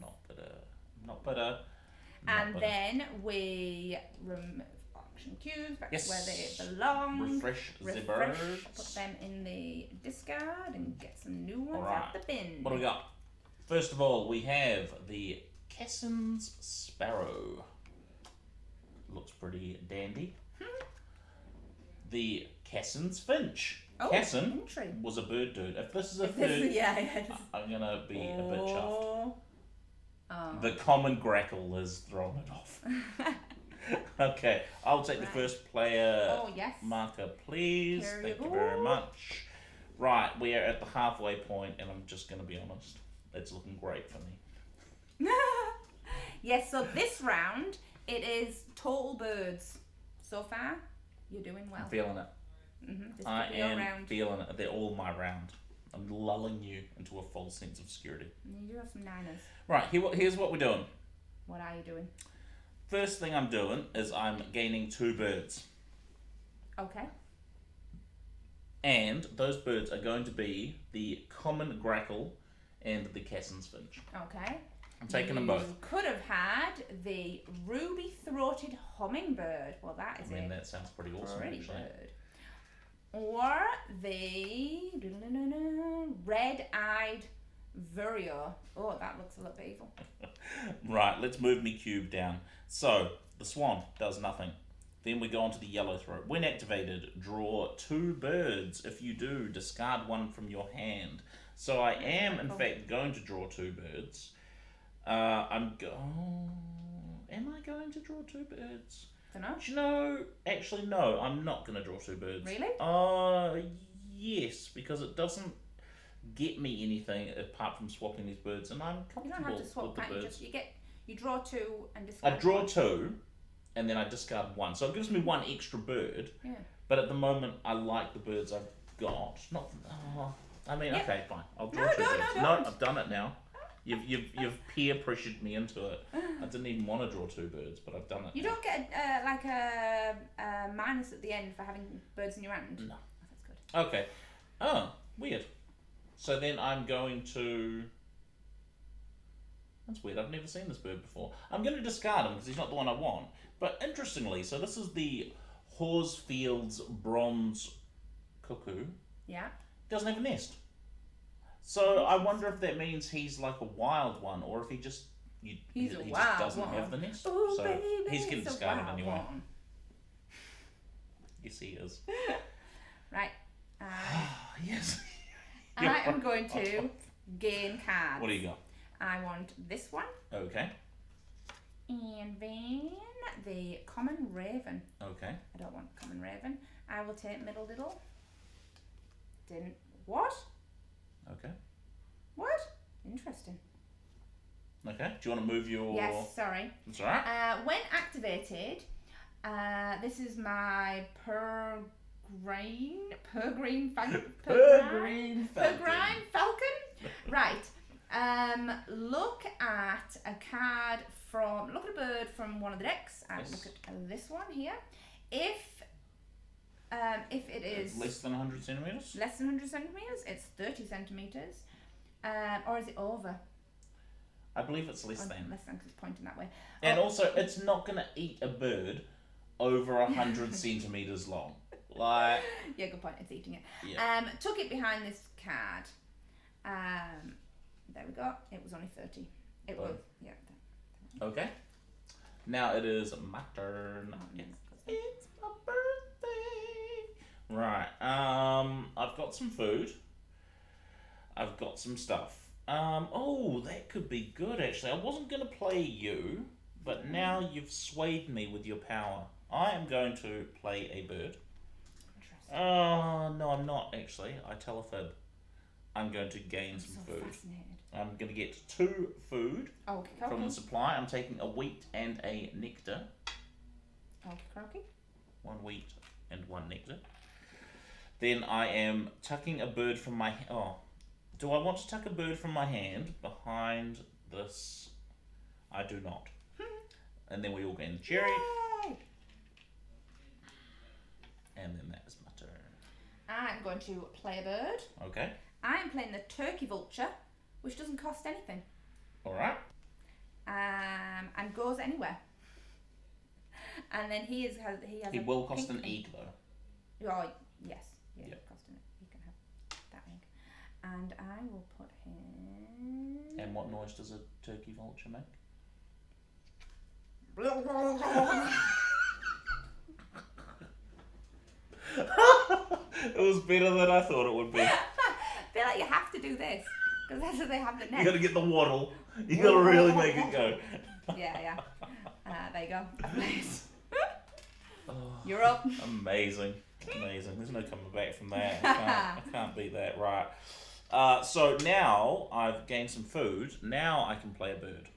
A: not bitter.
B: And then we remove auction cubes back to where they belong.
A: Refresh the birds.
B: Put them in the discard and get some new ones out the bin.
A: What do we got? First of all, we have the Cassin's Sparrow. Looks pretty dandy. The Cassin's Finch. Cassin was a bird dude. If this is a third, I'm gonna be a bit chuffed.
B: Oh.
A: The common grackle has thrown it off. Okay, I'll take the first player marker, please. Thank you very much. Right, we are at the halfway point, and I'm just going to be honest. It's looking great for me.
B: Yes, so this round, it is total birds. So far, you're doing well.
A: I'm feeling it. I am feeling it. They're all my round. I'm lulling you into a false sense of security.
B: You do have some 9ers.
A: Right, here's what we're doing.
B: What are you doing?
A: First thing I'm doing is I'm gaining 2 birds.
B: Okay.
A: And those birds are going to be the common grackle and the Cassin's finch.
B: Okay.
A: I'm taking them both.
B: You could have had the ruby-throated hummingbird. Well, that is
A: that sounds pretty awesome,
B: pretty
A: actually.
B: bird. Or the red-eyed vireo. Oh, that looks a little bit evil.
A: Right, let's move me cube down. So, the swan does nothing. Then we go on to the yellow throat. When activated, draw 2 birds. If you do, discard 1 from your hand. So I am, in fact, going to draw 2 birds. Am I going to draw 2 birds?
B: Dunno.
A: Do you know, actually, no, I'm not going to draw 2 birds.
B: Really?
A: Yes, because it doesn't get me anything apart from swapping these birds, and I'm comfortable
B: You don't have to swap,
A: with the birds.
B: You draw 2 and discard
A: I draw
B: 1.
A: 2, and then I discard 1. So it gives me 1 extra bird.
B: Yeah.
A: But at the moment, I like the birds I've got. Okay, fine. I'll draw 2 birds. No, I've done it now. You've peer pressured me into it. I didn't even want to draw 2 birds, but I've done it.
B: You don't get a minus at the end for having birds in your hand?
A: No.
B: Oh, that's good.
A: Okay. Oh, weird. So then I'm going to... That's weird. I've never seen this bird before. I'm going to discard him because he's not the one I want. But interestingly, so this is the Horsfield's bronze cuckoo.
B: Yeah.
A: Doesn't have a nest. So I wonder if that means he's like a wild one, or if he just he just doesn't have the nest.
B: Ooh,
A: so
B: baby,
A: he's getting discarded anyway.
B: One.
A: Yes, he is.
B: Right.
A: Yes.
B: I am going to gain cards.
A: What do you got?
B: I want this one.
A: Okay.
B: And then the common raven.
A: Okay.
B: I don't want common raven. I will take middle diddle. What?
A: Okay.
B: What? Interesting.
A: Okay. Do you want to move your...
B: Yes, sorry.
A: That's all right.
B: When activated, this is my peregrine falcon. Right. Look at a bird from one of the decks and look at this one here. If it is
A: less than 100 centimeters?
B: Less than 100 centimeters, it's 30 centimeters. Or is it over?
A: I believe it's less than.
B: Less than, because it's pointing that way.
A: And also, it's not going to eat a bird over 100 centimeters long. Like...
B: Yeah, good point. It's eating it.
A: Yeah.
B: Tuck it behind this card. There we go. It was only 30. It was. Yeah.
A: Okay. Now it is my turn. It's my birthday. Right. I've got some food. I've got some stuff. Oh, that could be good, actually. I wasn't going to play you, but now you've swayed me with your power. I am going to play a bird. Oh, no, I'm not, actually. I tell a fib. I'm going to gain some food.
B: Fascinated.
A: I'm going to get 2 food from the supply. I'm taking a wheat and a nectar.
B: Okay.
A: 1 wheat and 1 nectar. Then I am tucking a bird from my... Oh, do I want to tuck a bird from my hand behind this? I do not. And then we all gain the cherry.
B: Yay!
A: And then that is my turn.
B: I'm going to play a bird.
A: Okay.
B: I'm playing the turkey vulture, which doesn't cost anything.
A: All right.
B: And goes anywhere. And then he
A: will cost an egg though.
B: Oh yes, yeah,
A: Yep.
B: cost an egg. You can have that egg. And I will put him.
A: And what noise does a turkey vulture make? It was better than I thought it would be.
B: I feel like you have to do this because that's what they have the next.
A: You got to get the waddle. You got to really make it go.
B: Yeah. There you go. You're up.
A: Amazing. There's no coming back from that. I can't beat that. Right. So now I've gained some food. Now I can play a bird.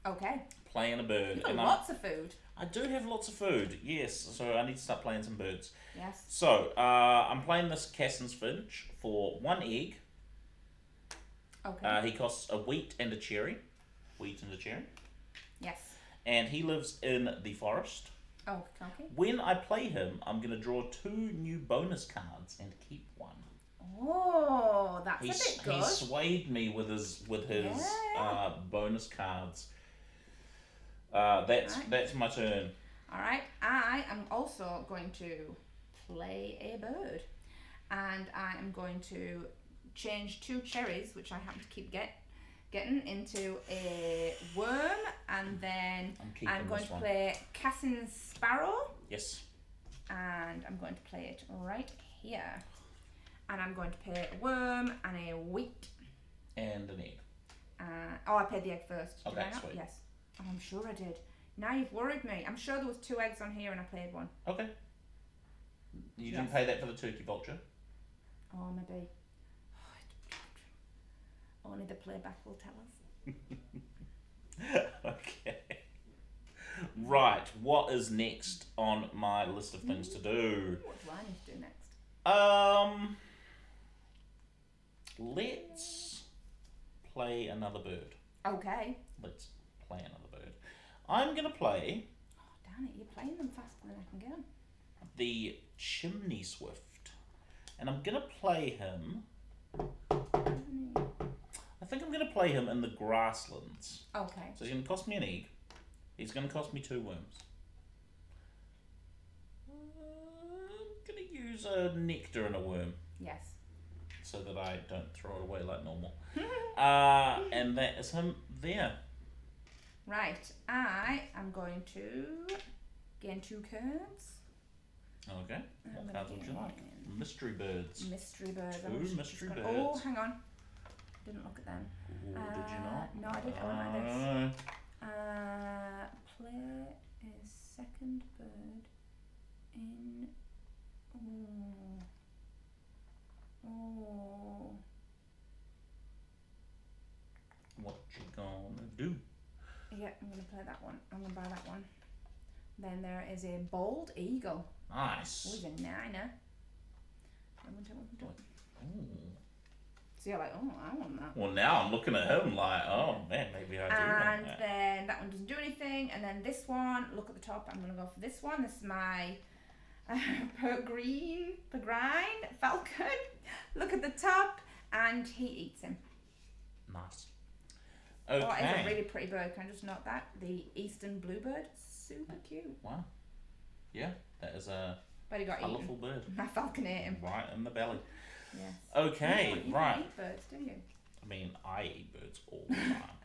B: Okay.
A: Playing a bird.
B: You've got lots of food.
A: I do have lots of food, yes. So I need to start playing some birds.
B: Yes.
A: So I'm playing this Cassin's Finch for 1 egg.
B: Okay.
A: He costs a wheat and a cherry.
B: Yes.
A: And he lives in the forest.
B: Oh, okay.
A: When I play him, I'm going to draw 2 new bonus cards and keep 1.
B: Oh, that's a bit good.
A: He swayed me with his bonus cards. That's my turn.
B: All right. I am also going to play a bird, and I am going to change 2 cherries, which I happen to keep getting, into a worm, and then I'm going to play Cassin's Sparrow.
A: Yes.
B: And I'm going to play it right here. And I'm going to play a worm and a wheat.
A: And an egg.
B: I played the egg first. Did
A: Okay,
B: I not?
A: sweet.
B: Yes. Oh, I'm sure I did. Now you've worried me. I'm sure there was 2 eggs on here and I played 1.
A: Okay. You didn't pay that for the turkey vulture?
B: Oh, maybe. Only the playback will tell us.
A: Okay. Right. What is next on my list of things to do?
B: What do I need to do next?
A: Let's play another bird.
B: Okay.
A: Let's play another bird. I'm going to play...
B: Oh, damn it. You're playing them faster than I can get them.
A: The Chimney Swift. And I'm going to play him... I think I'm going to play him in the grasslands.
B: Okay.
A: So he's going to cost me an egg. He's going to cost me 2 worms. I'm going to use a nectar and a worm.
B: Yes.
A: So that I don't throw it away like normal. And that is him there.
B: Right. I am going to gain 2 cards.
A: Okay. What cards would you like? Mystery birds.
B: Mystery birds.
A: 2 mystery birds.
B: Oh, hang on. Didn't look at them.
A: Ooh, did you not?
B: No, I did. I went like this. Play a second bird in. Oh.
A: What you gonna do?
B: play that one. I'm going to buy that one. Then there is a bald eagle.
A: Nice.
B: Oh, he's a niner.
A: Ooh.
B: So you're like, oh, I want that.
A: Well, now I'm looking at him like, oh man, maybe I do want that.
B: And then that one doesn't do anything. And then this one, look at the top. I'm going to go for this one. This is my peregrine falcon. Look at the top. And he eats him.
A: Nice. Okay.
B: Oh, it's a really pretty bird. Can I just note that? The eastern bluebird. Super cute.
A: Wow. Yeah, that is a
B: but he got
A: colourful
B: eaten.
A: bird.
B: My falcon ate him.
A: Right in the belly.
B: Yes.
A: Okay,
B: you
A: right.
B: don't eat birds, do you?
A: I mean, I eat birds all the time.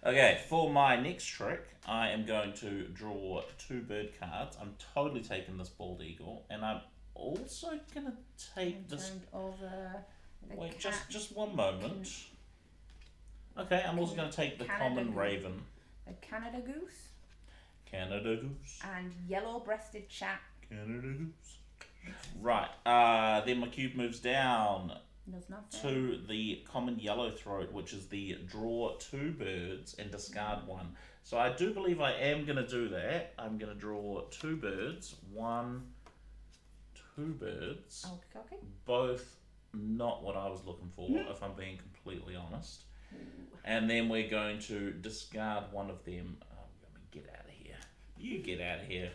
A: Okay, for my next trick, I am going to draw 2 bird cards. I'm totally taking this bald eagle, and I'm also going to take this...
B: Turned over
A: Wait, just one moment. Okay, I'm also going to take the common raven.
B: The Canada goose.
A: Canada goose.
B: And yellow-breasted chat.
A: Canada goose. Right, then my cube moves down to the common yellow throat, which is the draw 2 birds and discard 1. So I do believe I am going to do that. I'm going to draw 2 birds. 1, 2 birds.
B: Okay.
A: Both not what I was looking for, if I'm being completely honest. And then we're going to discard one of them. Oh, let me get out of here. You get out of here.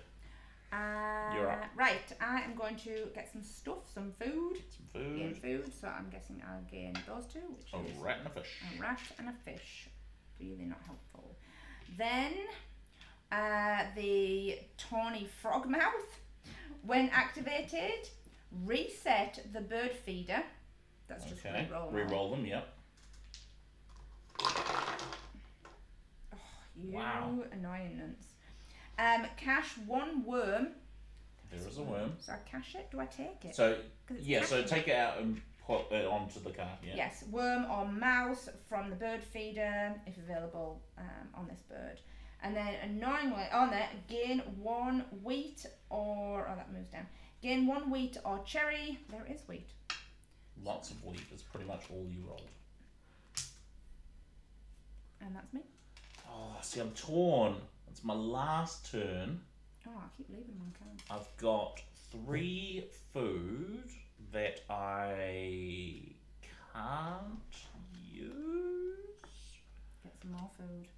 A: You're up.
B: Right, I am going to get some stuff, some food.
A: Gain
B: food, so I'm guessing I'll gain those 2, which is
A: a rat and a fish.
B: A rat and a fish. Really not helpful. Then, the tawny frogmouth. When activated, reset the bird feeder. That's just
A: reroll them, yep.
B: Oh, you annoyance. Cash 1 worm.
A: There is a worm.
B: So I cash it. Do I take it?
A: So so take it out and put it onto the card. Yeah.
B: Yes, worm or mouse from the bird feeder, if available, on this bird. And then annoyingly on it, gain 1 wheat or that moves down. Gain 1 wheat or cherry. There is wheat.
A: Lots of wheat. It's pretty much all you rolled.
B: And that's me.
A: Oh, see, I'm torn. It's my last turn.
B: Oh, I keep leaving one card.
A: I've got 3 food that I can't use.
B: Get some more food.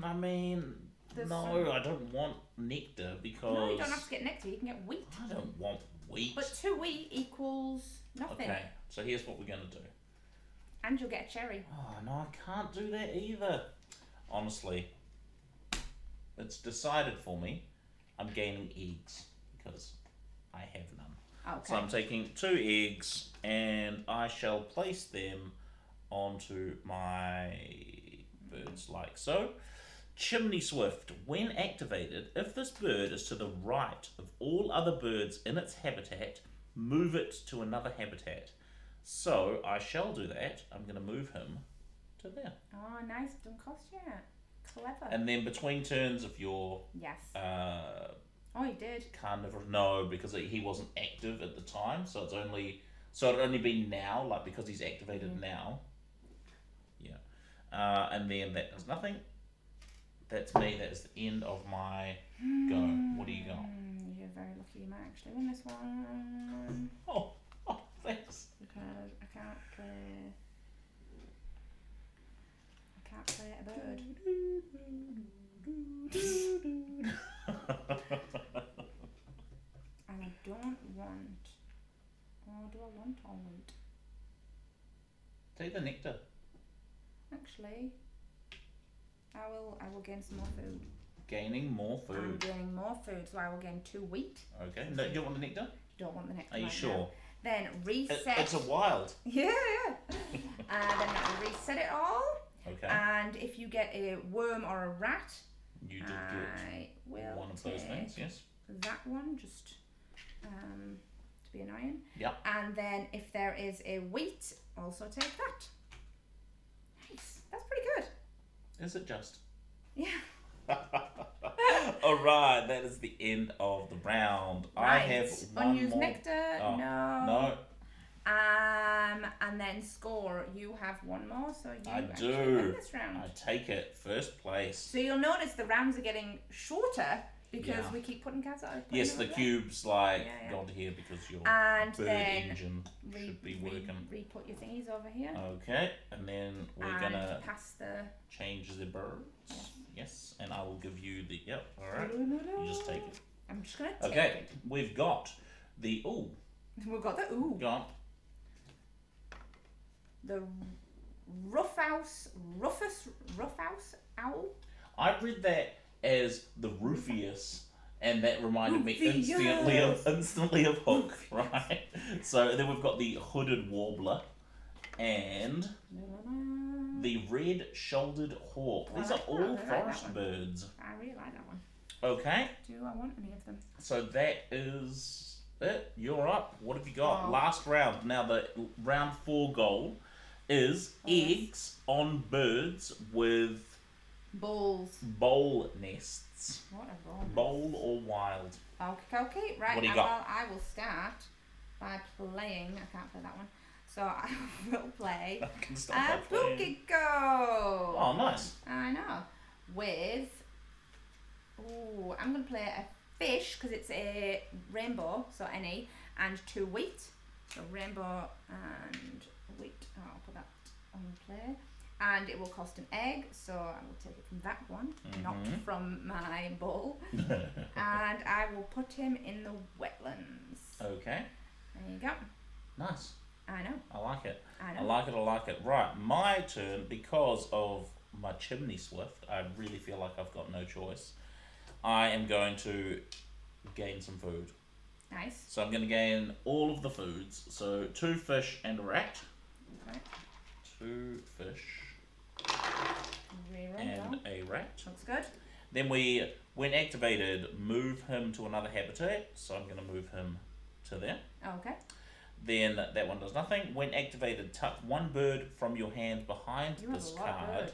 A: I mean, I don't want nectar because...
B: No, you don't have to get nectar. You can get wheat.
A: I don't want wheat.
B: But 2 wheat equals nothing.
A: Okay, so here's what we're going to do.
B: And you'll get a cherry.
A: Oh, no, I can't do that either. Honestly. It's decided for me. I'm gaining eggs because I have none.
B: Okay.
A: So I'm taking 2 eggs and I shall place them onto my birds like so. Chimney Swift. When activated, if this bird is to the right of all other birds in its habitat, move it to another habitat. So I shall do that. I'm going to move him to there.
B: Oh, nice. Don't cost you. Clever.
A: And then between turns, if you're...
B: Yes.
A: Oh,
B: he did.
A: Kind of no, because he wasn't active at the time, so it's only... So it'd only be now, like because he's activated now. Yeah. And then that does nothing. That's me. That is the end of my go. What do you got?
B: You're very lucky. You might actually win this one.
A: Oh, thanks.
B: Because I can't play a bird. And I don't want... Oh, do I want all wheat?
A: Take the nectar.
B: Actually, I will gain some more food.
A: Gaining more food.
B: I'm gaining more food, so I will gain 2 wheat.
A: Okay. No, you don't want the nectar?
B: Don't want the nectar.
A: Are you sure?
B: Now. Then reset.
A: It's a wild.
B: Yeah. Then I'll reset it all.
A: Okay.
B: And if you get a worm or a rat,
A: You did
B: I will
A: get one of those things, yes.
B: That one, just to be annoying.
A: Yep.
B: And then if there is a wheat, also take that. Nice. That's pretty good.
A: Is it just?
B: Yeah.
A: Alright, that is the end of the round.
B: Right.
A: I have one
B: unused
A: more.
B: nectar.
A: Oh,
B: no.
A: No.
B: And And then score, you have one more, so you
A: I
B: actually
A: do.
B: win this round.
A: I take it. First place.
B: So you'll notice the rounds are getting shorter because we keep putting cards out.
A: Yes, the cube's gone to here because your
B: and
A: bird
B: then
A: engine should be working.
B: Re-put your thingies over here.
A: Okay, and then we're gonna
B: pass the
A: change the birds. Yes, and I will give you the alright. You just take it.
B: I'm just gonna take
A: it. We've got the
B: We've got the
A: Got
B: the Roughhouse owl.
A: I read that as the Rufus, and that reminded me instantly of Hook, right? So then we've got the Hooded Warbler and the Red-Shouldered Hawk. These are all forest birds.
B: I really like that one.
A: Okay.
B: Do I want any of them?
A: So that is it. You're up. What have you got? Last round. Now the round 4 goal is eggs on birds with bowl nests.
B: What a roll.
A: Bowl or wild.
B: Okay. Right.
A: What do you got?
B: I will start by playing. I can't play that one. So I will play a Boogie Go.
A: Oh, nice.
B: I know. With I'm going to play a fish because it's a rainbow, so any, and 2 wheat. So rainbow and wheat. I'll put that on play. And it will cost an egg, so I will take it from that one, not from my bowl. And I will put him in the wetlands.
A: Okay.
B: There you go.
A: Nice.
B: I know.
A: I like it.
B: I
A: like it. Right, my turn. Because of my chimney swift, I really feel like I've got no choice. I am going to gain some food.
B: Nice.
A: So I'm going to gain all of the foods. So 2 fish and a rat.
B: Okay.
A: 2 fish
B: Reroll
A: and a rat.
B: Looks good.
A: Then we, when activated, move him to another habitat. So I'm going to move him to there.
B: Okay.
A: Then that one does nothing. When activated, tuck 1 bird from your hand behind this card.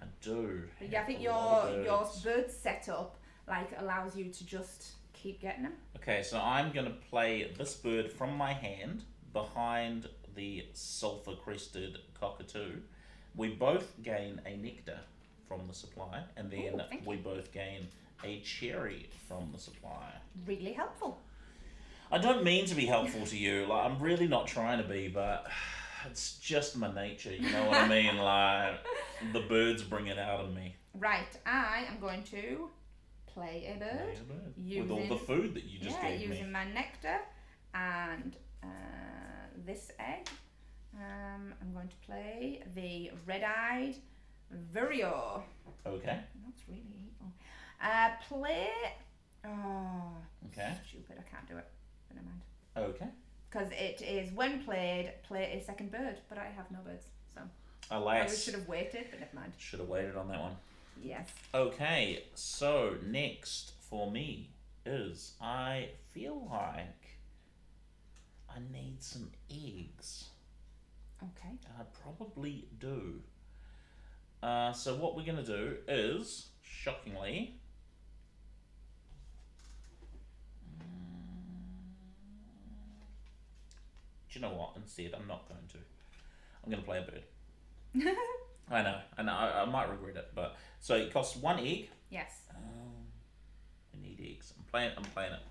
A: I do.
B: Yeah, I think your bird setup allows you to just keep getting them.
A: Okay, so I'm going to play this bird from my hand behind the sulfur-crested cockatoo. We both gain a nectar from the supply, and then we both gain a cherry from the supply.
B: Really helpful.
A: I don't mean to be helpful to you. I'm really not trying to be, but it's just my nature. You know what I mean? The birds bring it out of me.
B: Right. I am going to play a bird.
A: With all the food that you just gave me.
B: Using my nectar and this egg. I'm going to play the red-eyed vireo.
A: Okay.
B: That's really evil. Play. Oh.
A: Okay.
B: Stupid. I can't do it. But never mind.
A: Okay.
B: Because it is when played, play a second bird, but I have no birds, so.
A: Alas.
B: I should have waited, but never mind.
A: Should have waited on that one.
B: Yes.
A: Okay, so next for me is I feel like I need some eggs.
B: Okay.
A: I probably do. So what we're going to do is, shockingly, do you know what? Instead, I'm not going to. I'm going to play a bird. I know. I might regret it, but so it costs 1 egg.
B: Yes.
A: I need eggs. I'm playing it.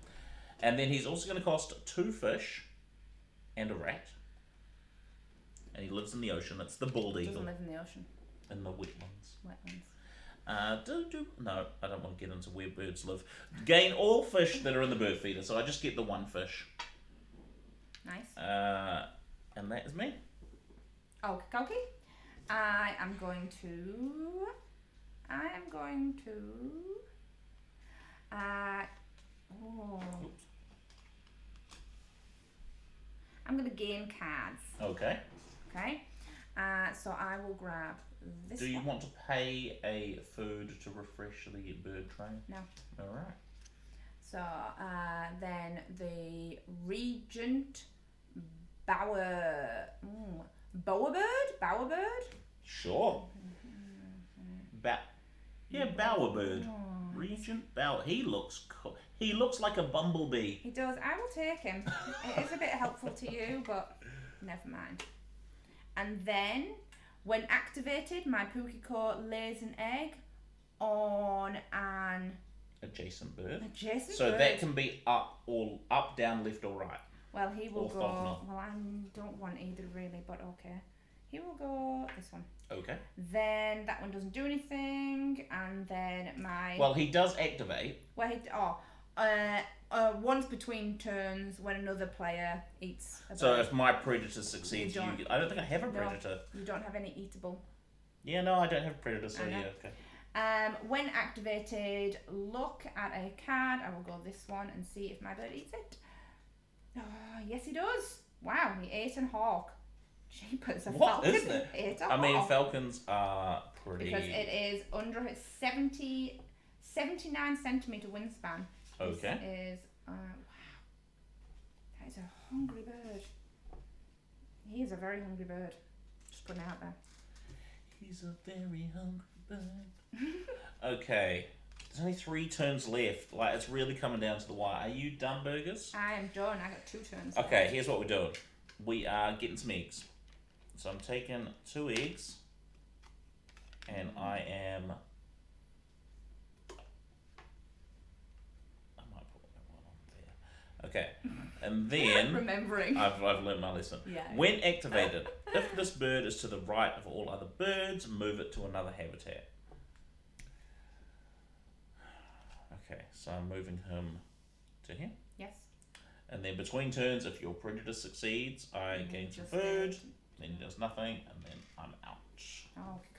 A: And then he's also going to cost 2 fish and a rat. And he lives in the ocean. It's the bald eagle.
B: Doesn't live in the ocean.
A: In the wetlands.
B: Wetlands.
A: No, I don't want to get into where birds live. Gain all fish that are in the bird feeder, so I just get the 1 fish.
B: Nice.
A: And that is me.
B: Okay. I am going to.
A: Oops.
B: I'm going to gain cards.
A: Okay.
B: Okay. So I will grab this.
A: Do you want to pay a food to refresh the bird train?
B: No.
A: All right.
B: So then the Regent Bowerbird?
A: Sure. Bowerbird. Regent Bower. He looks cool. He looks like a bumblebee.
B: He does. I will take him. It is a bit helpful to you, but Never mind. And then, when activated, my Pukiko lays an egg on an
A: adjacent bird.
B: So
A: that can be up, down, left, or right.
B: Well, he will go. Well, I don't want either really, but okay. He will go this one.
A: Okay.
B: Then that one doesn't do anything, and then my.
A: Well, he does activate.
B: Well, once between turns when another player eats a bird.
A: So if my predator succeeds, I don't think I have a predator.
B: No, you don't have any eatable.
A: Yeah, no, I don't have a predator, so yeah, okay.
B: When activated, look at a card. I will go this one and see if my bird eats it. Oh, yes, he does. Wow, he ate a hawk. Jeepers, a falcon
A: isn't it?
B: ate a hawk.
A: I mean, falcons are pretty...
B: Because it is under 79 centimetre wingspan.
A: Okay.
B: This is... wow. That is a hungry bird. He is a very hungry bird. Just putting it out there.
A: He's a very hungry bird. Okay. There's only 3 turns left. Like, it's really coming down to the wire. Are you done, Burgers?
B: I am done. I got 2 turns
A: Okay, here's what we're doing. We are getting some eggs. So I'm taking 2 eggs. And I might put one on there. Okay. And then...
B: Remembering.
A: I've learned my lesson.
B: Yeah.
A: When activated, if this bird is to the right of all other birds, move it to another habitat. Okay, so I'm moving him to here.
B: Yes.
A: And then between turns, if your predator succeeds, I gain some food. Then he does nothing, and then I'm out.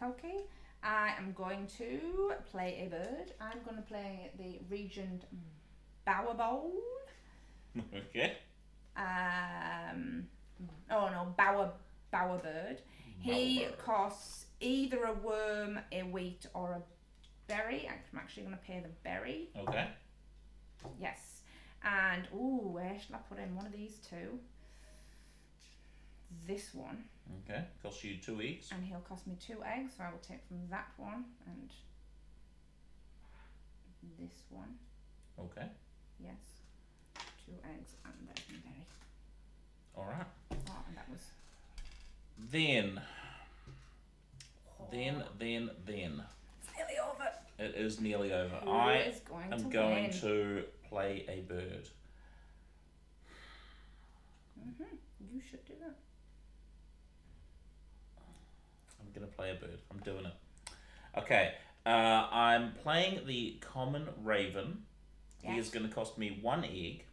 B: Okay. I am going to play a bird. I'm going to play the Regent Bower Bowl.
A: Okay.
B: Bower bird. He costs either a worm, a wheat, or a berry. I'm actually going to pay the berry.
A: Okay.
B: Yes. And, where shall I put in one of these 2? This one.
A: Okay. Costs you 2 eggs.
B: And he'll cost me 2 eggs, so I will take from that one and this one.
A: Okay.
B: Yes. 2 eggs and there's my berry.
A: Alright.
B: Oh, and that was...
A: Then.
B: It's nearly over.
A: It is nearly over.
B: Who is
A: I'm going to play a bird.
B: You should do that.
A: I'm going to play a bird. I'm doing it. Okay. I'm playing the common raven. Yes. He is going to cost me 1 egg.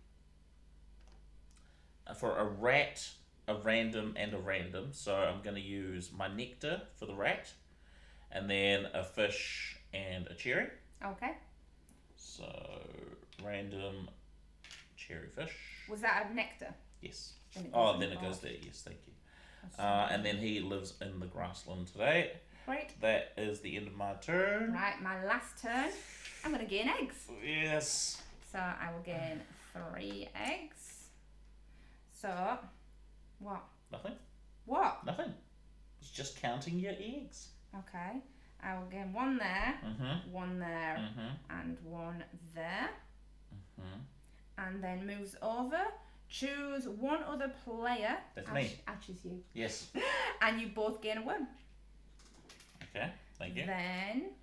A: For a rat, a random, and a random. So I'm going to use my nectar for the rat. And then a fish and a cherry.
B: Okay.
A: So, random, cherry fish.
B: Was that a nectar?
A: Yes. Then it goes there. Yes, thank you. And then he lives in the grassland today.
B: Great.
A: That is the end of my turn.
B: Right, my last turn. I'm going to gain eggs.
A: Yes.
B: So I will gain 3 eggs. So, what?
A: Nothing.
B: What?
A: Nothing. It's just counting your eggs.
B: Okay. I will gain 1 there, 1 there, and 1 there. And then moves over. Choose one other player.
A: That's me.
B: I choose you.
A: Yes.
B: And you both gain a worm.
A: Okay, thank you.
B: Then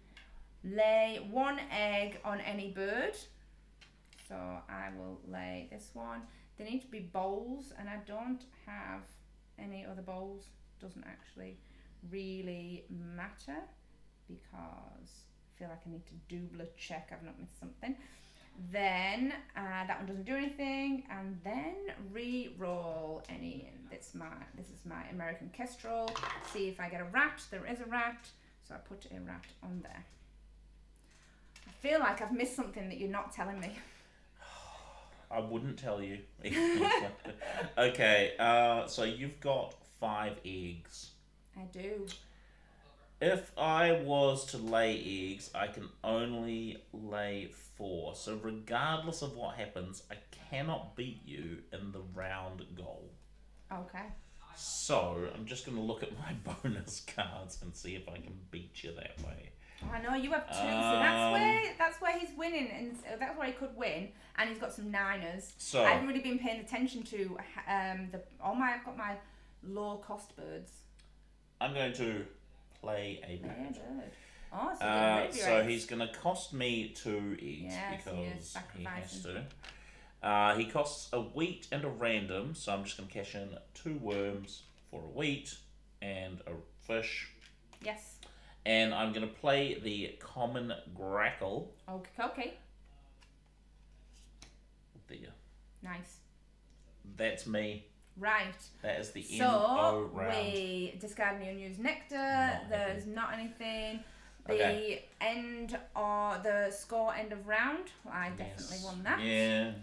B: lay 1 egg on any bird. So I will lay this one. They need to be bowls, and I don't have any other bowls. Doesn't actually really matter because I feel like I need to double check I've not missed something. Then that one doesn't do anything, and then re-roll any. This is my American Kestrel. See if I get a rat. There is a rat, so I put a rat on there. I feel like I've missed something that you're not telling me.
A: I wouldn't tell you. Okay, so you've got 5 eggs.
B: I do.
A: If I was to lay eggs, I can only lay 4. So regardless of what happens, I cannot beat you in the round goal.
B: Okay.
A: So I'm just going to look at my bonus cards and see if I can beat you that way.
B: I know you have 2, so that's where he's winning, and that's where he could win. And he's got some 9ers.
A: So
B: I haven't really been paying attention to I've got my low-cost birds.
A: I'm going to play a bird.
B: Oh, so get rid of your eggs.
A: He's going to cost me 2 each because
B: so
A: he has to. He costs a wheat and a random, so I'm just going to cash in 2 worms for a wheat and a fish.
B: Yes.
A: And I'm going to play the common grackle.
B: Okay.
A: There.
B: Nice.
A: That's me.
B: Right.
A: That is the NO round.
B: So, we discard new news nectar. There's not anything. The score end of round. I definitely won that.
A: Yes.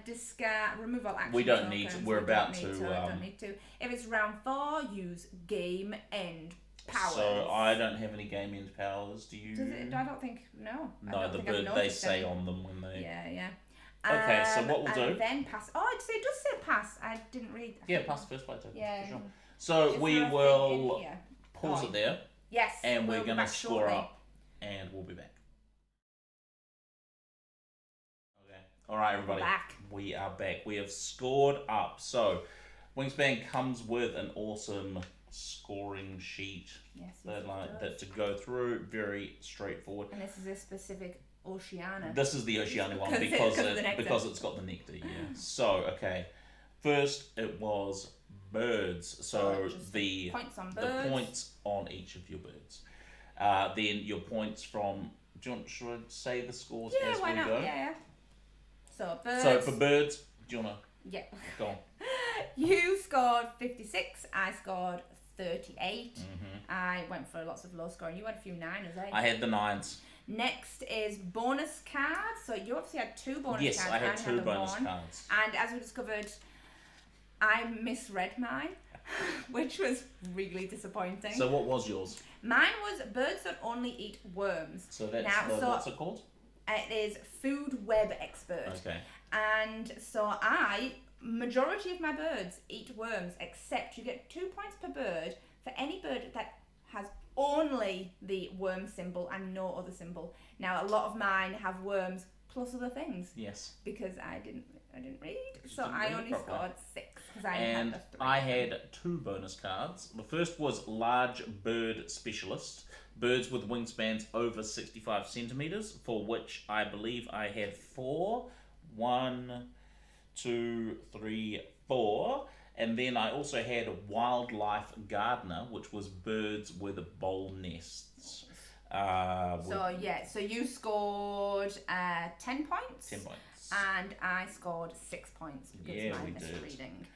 B: Discard, remove all action.
A: We don't need to. We're about to.
B: Don't need to. If it's round 4, use game end powers.
A: So I don't have any game end powers. Do you?
B: Does it? I don't think. No.
A: No, the bird they say on them when they.
B: Yeah.
A: Okay, so what we'll do?
B: Then pass. Oh, it does say pass. I didn't read.
A: Pass the first play token.
B: Yeah.
A: For sure. So we will pause it there.
B: Yes.
A: And we're going to score up, and we'll be back. Okay. All right, everybody. We are back. We have scored up. So Wingspan comes with an awesome scoring sheet.
B: Yes.
A: That to go through. Very straightforward.
B: And this is a specific Oceania.
A: This is the Oceania one because it's got the nectar. Yeah. So okay, first it was birds. So the
B: points on birds.
A: The points on each of your birds. Then your points from. Should I say the scores as we go?
B: Yeah. So birds.
A: So for birds, do you wanna?
B: Yeah.
A: Go on.
B: You scored 56. I scored 38.
A: Mm-hmm.
B: I went for lots of low scoring. You had a few 9s, eh?
A: I had the 9s.
B: Next is bonus cards. So you obviously had 2 bonus cards.
A: Yes, I had 2 bonus cards.
B: And as we discovered, I misread mine, which was really disappointing.
A: So what was yours?
B: Mine was birds that only eat worms.
A: So that's what's it called?
B: It is food web expert.
A: Okay.
B: And so majority of my birds eat worms, except you get 2 points per bird for any bird that has only the worm symbol and no other symbol. Now, a lot of mine have worms plus other things.
A: Yes.
B: Because I didn't read, so I only scored 6 because I
A: and
B: had the 3.
A: I had 2 bonus cards. The first was large bird specialist, birds with wingspans over 65 centimeters, for which I believe I had 4. 1, 2, 3, 4. And then I also had a wildlife gardener, which was birds with bowl nests.
B: So you scored 10 points.
A: 10 points.
B: And I scored 6 points because of my misreading.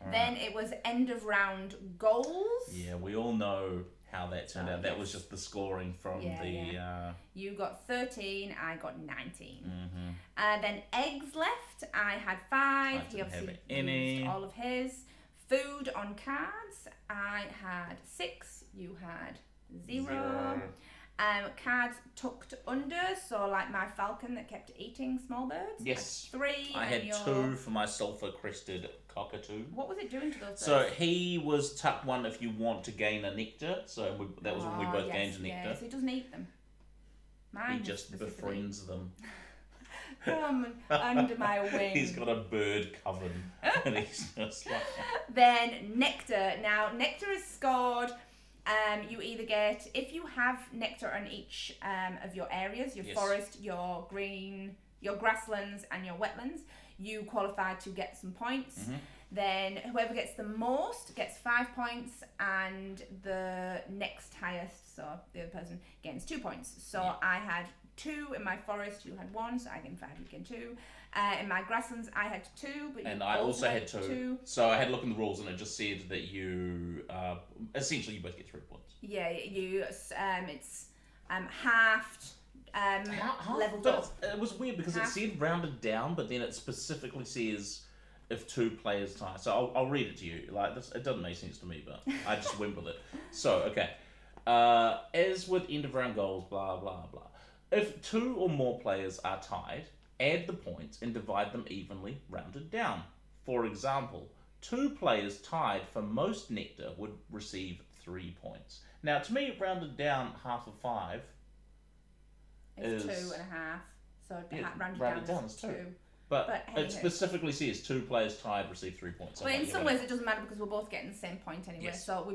A: Right.
B: Then it was end of round goals.
A: Yeah, we all know how that turned out. That was just the scoring from
B: You got 13, I got 19.
A: Mm-hmm.
B: Then eggs left, I had 5. He obviously used all of his. Food on cards, I had 6. You had 0. Cards tucked under, so like my falcon that kept eating small birds.
A: Yes.
B: 3.
A: I had 2 for my sulfur-crested cockatoo.
B: What was it doing to those birds?
A: So he was tuck 1 if you want to gain a nectar. So that was when we both gained a nectar.
B: Yeah, so he doesn't eat them. Mine
A: he just befriends them.
B: Come under my wing.
A: He's got a bird coven. And he's just like...
B: Then nectar. Now, nectar is scored. You either get, if you have nectar on each of your areas, your forest, your green, your grasslands and your wetlands, you qualify to get some points.
A: Mm-hmm.
B: Then whoever gets the most gets 5 points, and the next highest, so the other person, gains 2 points. So I had 2 in my forest, you had 1, so I gained 5, you gained 2. In my grasslands, I had 2, but
A: and I also had 2. So I had a look in the rules, and it just said that you essentially you both get 3 points.
B: Yeah, it's halved. Leveled up.
A: It was weird because it said rounded down, but then it specifically says if 2 players tie. So I'll read it to you. Like this, it doesn't make sense to me, but I just went with it. So okay, as with end of round goals, blah blah blah. If 2 or more players are tied, add the points and divide them evenly, rounded down. For example, 2 players tied for most nectar would receive 3 points. Now, to me, rounded down half of 5
B: is 2.5. So rounded down is 2.
A: But it specifically says 2 players tied receive 3 points.
B: Well, in some ways it doesn't matter because we're both getting the same point anyway.
A: Yes.
B: So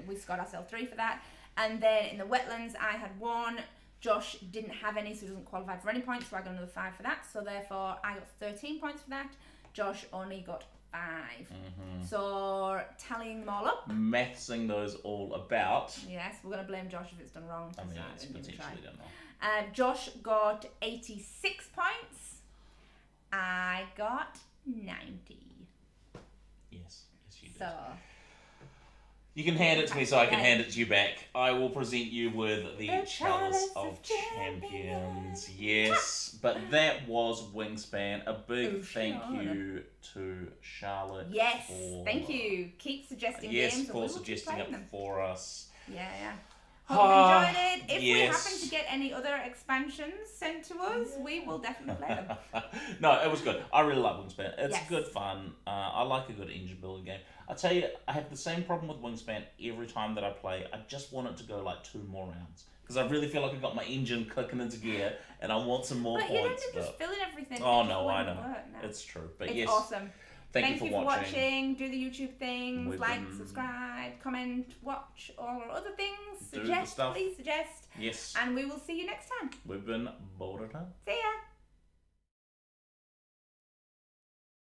B: we scored ourselves 3 for that. And then in the wetlands, I had 1. Josh didn't have any, so he doesn't qualify for any points. So I got another 5 for that. So therefore, I got 13 points for that. Josh only got 5. Mm-hmm. So tallying them all up.
A: Mathsing those all about.
B: Yes, we're going to blame Josh if it's done wrong.
A: I mean, it's potentially done wrong.
B: Josh got 86 points. I got 90.
A: Yes, you did.
B: So
A: you can hand it to me so I can hand it to you back. I will present you with the Chalice of Champions. Yes, but that was Wingspan. A big thank you to Charlotte.
B: Yes, thank you. Keep suggesting games.
A: Yes, for suggesting it for us.
B: Yeah. Hope you enjoyed it. If we happen to get any other expansions sent to us, we will definitely play them.
A: No, it was good. I really like Wingspan. It's good fun. I like a good engine building game. I tell you, I have the same problem with Wingspan every time that I play. I just want it to go like 2 more rounds. Because I really feel like I've got my engine clicking into gear and I want some more points.
B: But you don't have to just fill in everything.
A: Oh, no, I know. It's true. But
B: it's awesome. Thank you for watching. Do the YouTube things. Subscribe, comment, watch all our other things. Please suggest.
A: Yes.
B: And we will see you next time.
A: We've been Boulder Town.
B: See ya.